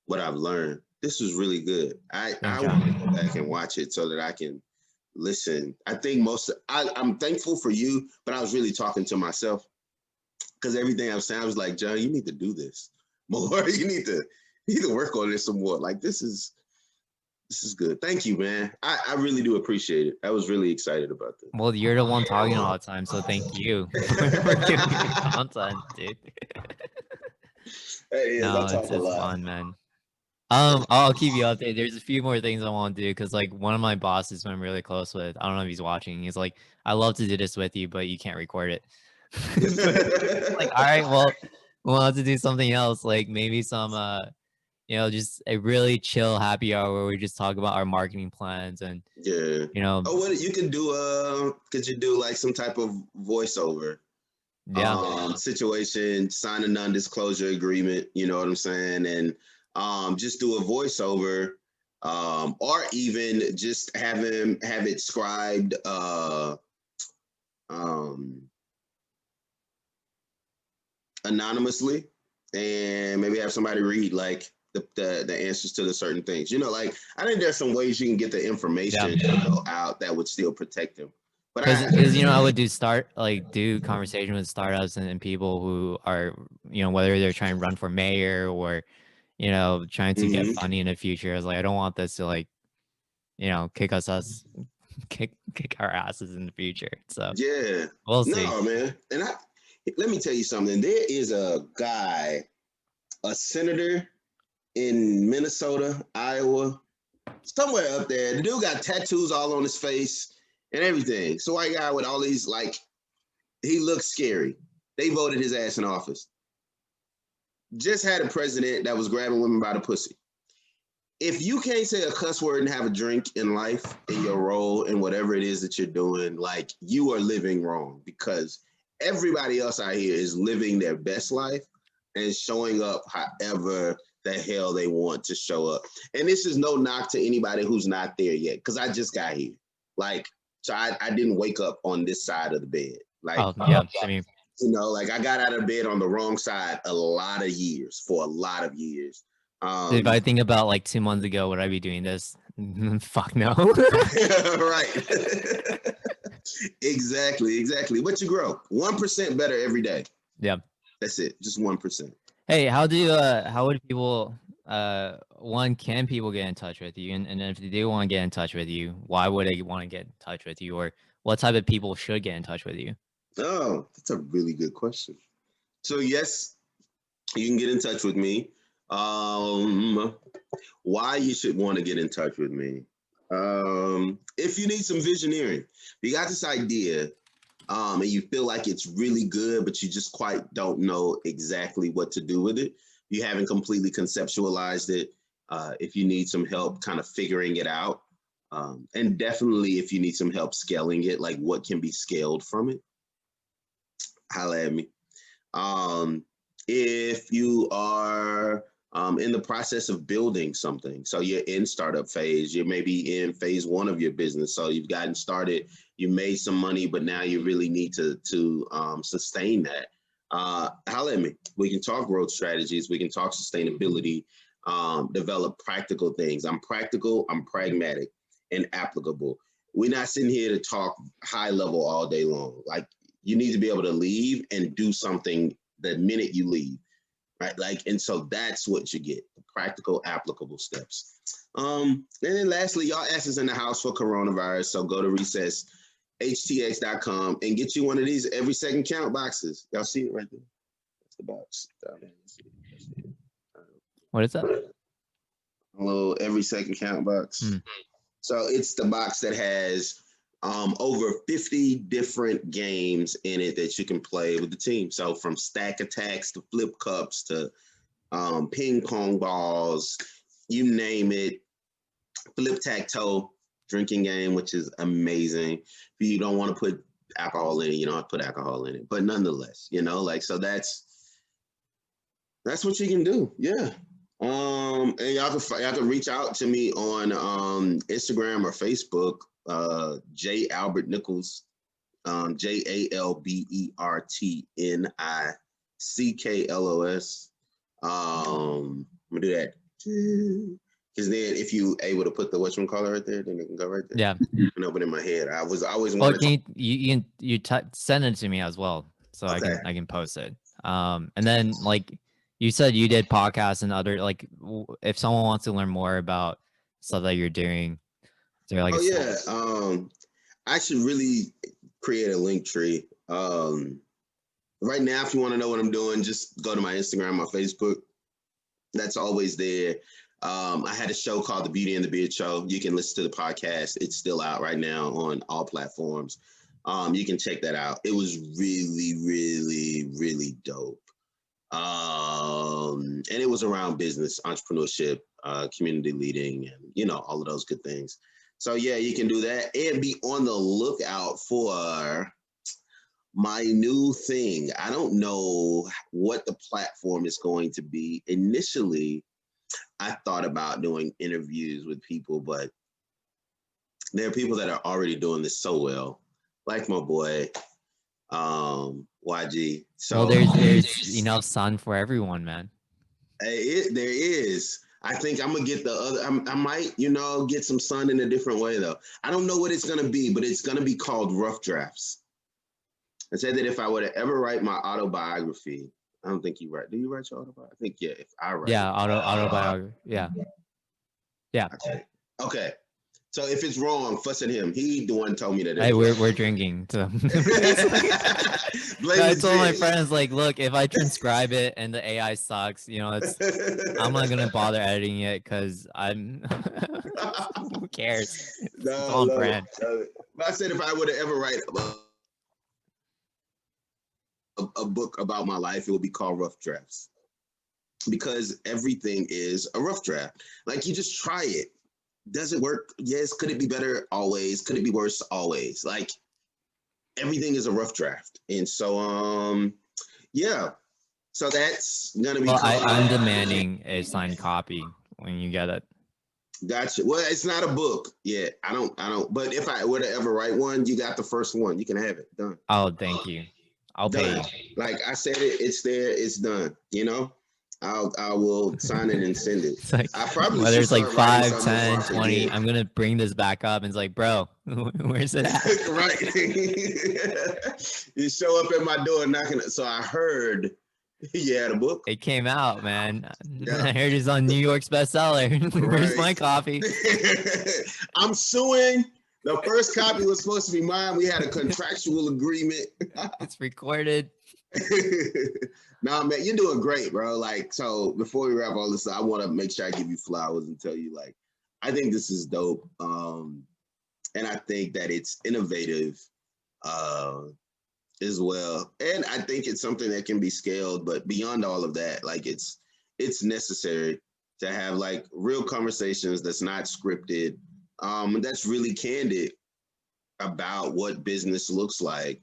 what I've learned. This was really good. I want to go back and watch it so that I can listen. I think I'm thankful for you, but I was really talking to myself, because everything I was saying, I was like, John, you need to do this more. You need to work on this some more. Like, this is good. Thank you, man. I really do appreciate it. I was really excited about this.
Well, you're the one talking all the time, so thank you for giving me content, dude. No, it's fun, man. I'll keep you updated. There's a few more things I want to do, because like one of my bosses who I'm really close with, I don't know if he's watching, he's like, I love to do this with you, but you can't record it. Like, all right, well, we'll have to do something else, like maybe some just a really chill happy hour where we just talk about our marketing plans and
what you can do, could you do like some type of voiceover situation, sign a non-disclosure agreement, you know what I'm saying, and just do a voiceover, or even just have it scribed anonymously, and maybe have somebody read like the answers to the certain things. Like, I think there's some ways you can get the information out that would still protect them.
Because I would do conversation with startups and people who are, whether they're trying to run for mayor or, trying to get funding in the future. I was like, I don't want this to kick our asses in the future. So
yeah,
we'll see.
No, man. And let me tell you something. There is a guy, a senator in Minnesota, Iowa, somewhere up there. The dude got tattoos all on his face and everything. So white guy with all these, like, he looks scary. They voted his ass in office. Just had a president that was grabbing women by the pussy. If you can't say a cuss word and have a drink in life, in your role, in whatever it is that you're doing, like, you are living wrong, because everybody else out here is living their best life and showing up however the hell they want to show up. And this is no knock to anybody who's not there yet, because I just got here. Like, so I didn't wake up on this side of the bed. Like,
yeah, I mean,
you know, like, I got out of bed on the wrong side for a lot of years.
if I think about like 2 months ago, would I be doing this? Fuck no.
Right. Exactly. But you grow 1% better every day.
Yeah.
That's it. Just 1%.
Hey, how would people, can people get in touch with you? And if they do want to get in touch with you, why would they want to get in touch with you? Or what type of people should get in touch with you?
Oh, that's a really good question. So yes, you can get in touch with me. Why you should want to get in touch with me? If you need some visioneering, you got this idea, and you feel like it's really good, but you just quite don't know exactly what to do with it. You haven't completely conceptualized it. If you need some help kind of figuring it out, and definitely if you need some help scaling it, like what can be scaled from it, holla at me. If you are in the process of building something, so you're in startup phase, you may be in phase 1 of your business, so you've gotten started, you made some money, but now you really need to sustain that. Holla at me. We can talk growth strategies, we can talk sustainability, develop practical things. I'm practical, I'm pragmatic, and applicable. We're not sitting here to talk high level all day long. Like, you need to be able to leave and do something the minute you leave, right? Like, and so that's what you get, the practical, applicable steps. And then lastly, y'all asses in the house for coronavirus, so go to recesshtx.com and get you one of these every second count boxes. Y'all see it right there? That's the box.
What is that?
A little every second count box. So it's the box that has over 50 different games in it that you can play with the team. So from stack attacks to flip cups to ping pong balls, you name it, flip tac-toe, drinking game, which is amazing. If you don't want to put alcohol in it, you don't have to put alcohol in it. But nonetheless, you know, like, so that's what you can do. Yeah. And y'all can reach out to me on Instagram or Facebook, J Albert Nicklos, JALBERTNICKLOS. I'm gonna do that because then if you able to put the whatchamacallit right there, then it can go right there.
Yeah.
No, but in my head, I always
Well,
wanted
you send it to me as well, so
Okay.
I can post it. And then, like you said, you did podcasts and other, like, if someone wants to learn more about stuff that you're doing, is there like
I should really create a link tree. Right now, if you want to know what I'm doing, just go to my Instagram or Facebook. That's always there. I had a show called The Beauty and the Beard Show. You can listen to the podcast. It's still out right now on all platforms. You can check that out. It was really, really, really dope. And it was around business, entrepreneurship, community leading, and, you know, all of those good things. So yeah, you can do that and be on the lookout for my new thing. I don't know what the platform is going to be. Initially, I thought about doing interviews with people, but there are people that are already doing this so well, like my boy, YG. So
well, there's enough sun for everyone, man.
There is. I think I'm gonna get the other. I might, you know, get some sun in a different way though. I don't know what it's gonna be, but it's gonna be called Rough Drafts. I said that if I were to ever write my autobiography, I don't think you write. Do you write your autobiography? I think if I write.
Yeah, autobiography. Yeah.
Okay. So if it's wrong, fuss at him. He the one told me that.
Hey, we're drinking. So.
Blame
I
the
told my
gin.
friends, like, look, if I transcribe it and the AI sucks, you know, I'm not gonna bother editing it because I'm who cares? It's
No,
on
love it,
brand.
love it. But I said if I were to ever write a book about my life, it would be called Rough Drafts, because everything is a rough draft. Like, you just try it. Does it work? Yes. Could it be better? Always. Could it be worse? Always. Like, everything is a rough draft. And so, yeah. So that's gonna be.
Well, I'm demanding a signed copy when you get it.
Gotcha. Well, it's not a book yet. I don't. But if I were to ever write one, you got the first one. You can have it done.
Oh, thank you. I'll pay
Done.
you.
Like I said, it's there. It's done. You know, I will sign it and send it.
It's like,
I probably
whether
should
it's like
start writing
5,
something
10,
before I
20,
forget.
I'm gonna bring this back up and it's like, bro, where's it at?
Right. You show up at my door knocking. So I heard you had a book.
It came out, man.
Yeah.
I heard it's on New York's bestseller. Where's
Right.
my copy?
I'm suing. The first copy was supposed to be mine. We had a contractual agreement.
It's recorded.
Nah, man, you're doing great, bro. Like, so before we wrap all this up, I want to make sure I give you flowers and tell you, like, I think this is dope. And I think that it's innovative as well. And I think it's something that can be scaled, but beyond all of that, like, it's necessary to have like real conversations that's not scripted, that's really candid about what business looks like.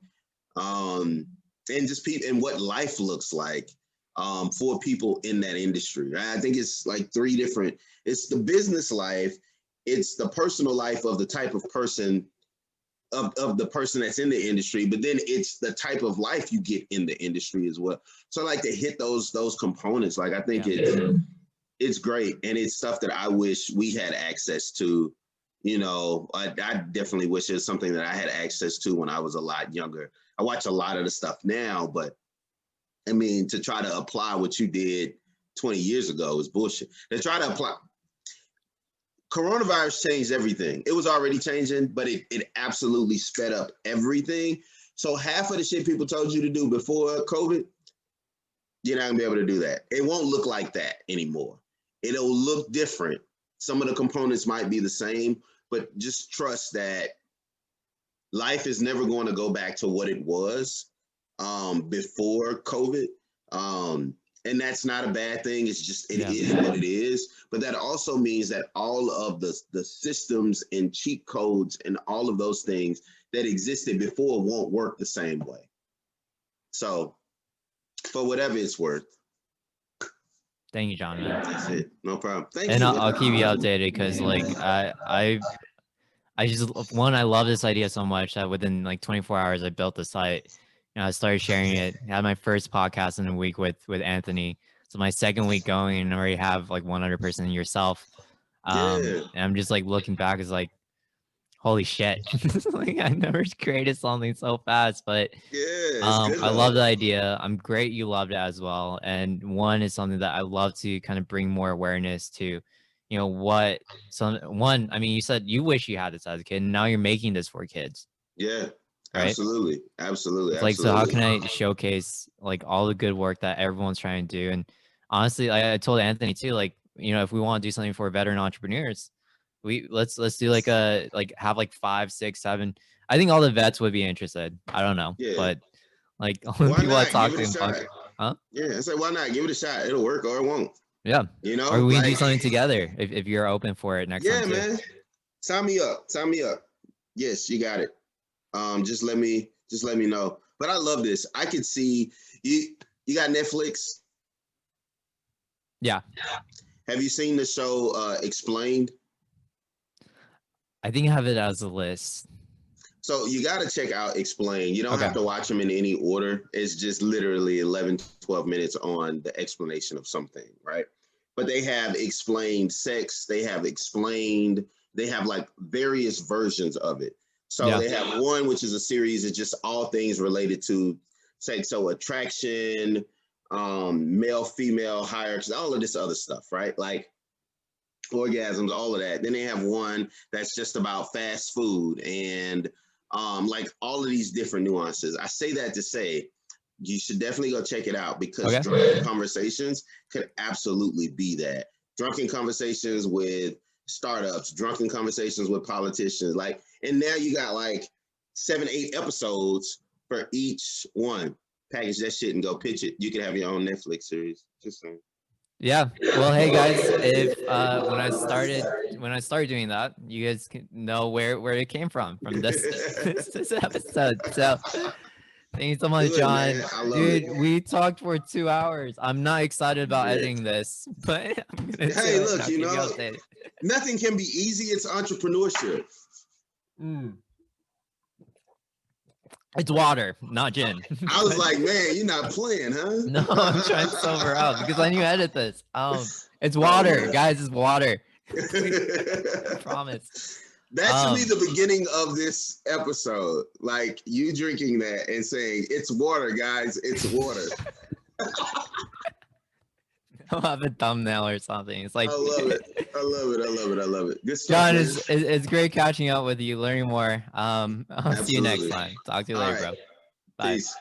And just people and what life looks like for people in that industry. Right? I think it's like three different. It's the business life, it's the personal life of the type of person of the person that's in the industry, but then it's the type of life you get in the industry as well. So I like to hit those components. Like, I think it's great, and it's stuff that I wish we had access to. You know, I definitely wish it was something that I had access to when I was a lot younger. I watch a lot of the stuff now, but I mean, to try to apply what you did 20 years ago is bullshit. To try to apply, coronavirus changed everything. It was already changing, but it absolutely sped up everything. So half of the shit people told you to do before COVID, you're not gonna be able to do that. It won't look like that anymore. It'll look different. Some of the components might be the same, but just trust that life is never going to go back to what it was before COVID. And that's not a bad thing. It's just, it is what it is. But that also means that all of the systems and cheat codes and all of those things that existed before won't work the same way. So for whatever it's worth.
Thank you, John, man.
That's it. No problem. Thank
and
you.
I'll keep you updated because like I just, one, I love this idea so much that within like 24 hours I built the site. You know, I started sharing it. I had my first podcast in a week with Anthony. So my second week going and already have like 100% yourself. And I'm just like looking back, is like, holy shit. Like, I never created something so fast, but I love the idea. I'm great you loved it as well. And one is something that I love to kind of bring more awareness to, you know, what one, I mean, you said you wish you had this as a kid, and now you're making this for kids.
Yeah,
right?
Absolutely.
It's like, so how can I showcase like all the good work that everyone's trying to do? And honestly, I told Anthony too, like, you know, if we want to do something for veteran entrepreneurs, let's do like have like 5, 6, 7. I think all the vets would be interested. I don't know, but like all the people I talk to,
huh? Yeah, I say, why not give it a shot? It'll work or it won't.
Yeah,
you know,
or we do something together if you're open for it next time.
Yeah, man. Sign me up. Yes, you got it. Just let me know. But I love this. I could see you got Netflix.
Yeah.
Have you seen the show Explained?
I think I have it as a list.
So you got to check out Explain. You don't have to watch them in any order. It's just literally 11, 12 minutes on the explanation of something, right? But they have explained sex. They have like various versions of it. So they have one, which is a series of just all things related to sex. So attraction, male, female hierarchy, all of this other stuff, right? Like, orgasms, all of that. Then they have one that's just about fast food and like all of these different nuances. I say that to say you should definitely go check it out because Drunken Conversations could absolutely be that. Drunken Conversations with startups, Drunken Conversations with politicians, like, and now you got like 7, 8 episodes for each one. Package that shit and go pitch it. You can have your own Netflix series. Just saying.
Yeah. Well, hey guys, if when I started doing that, you guys can know where it came from this this episode. So thank you so much,
Good,
John.
man. I love
Dude,
it.
we talked for 2 hours. I'm not excited about editing this, but I'm gonna
Hey,
do it.
look,
I'll
you
keep
know,
updated.
nothing can be easy. It's entrepreneurship.
It's water, not gin.
I was like, man, you're not playing, huh?
No, I'm trying to sober up because I need to edit this. It's water, guys. It's water. I promise.
That should be the beginning of this episode. Like you drinking that and saying, it's water, guys. It's water.
I'll have a thumbnail or something. It's like
I love it. I love it. I love it. I love it. Good stuff,
John,
man.
it's great catching up with you, learning more. I'll see you next
Absolutely.
time. Talk to you
All
later,
right.
bro. Bye.
Peace.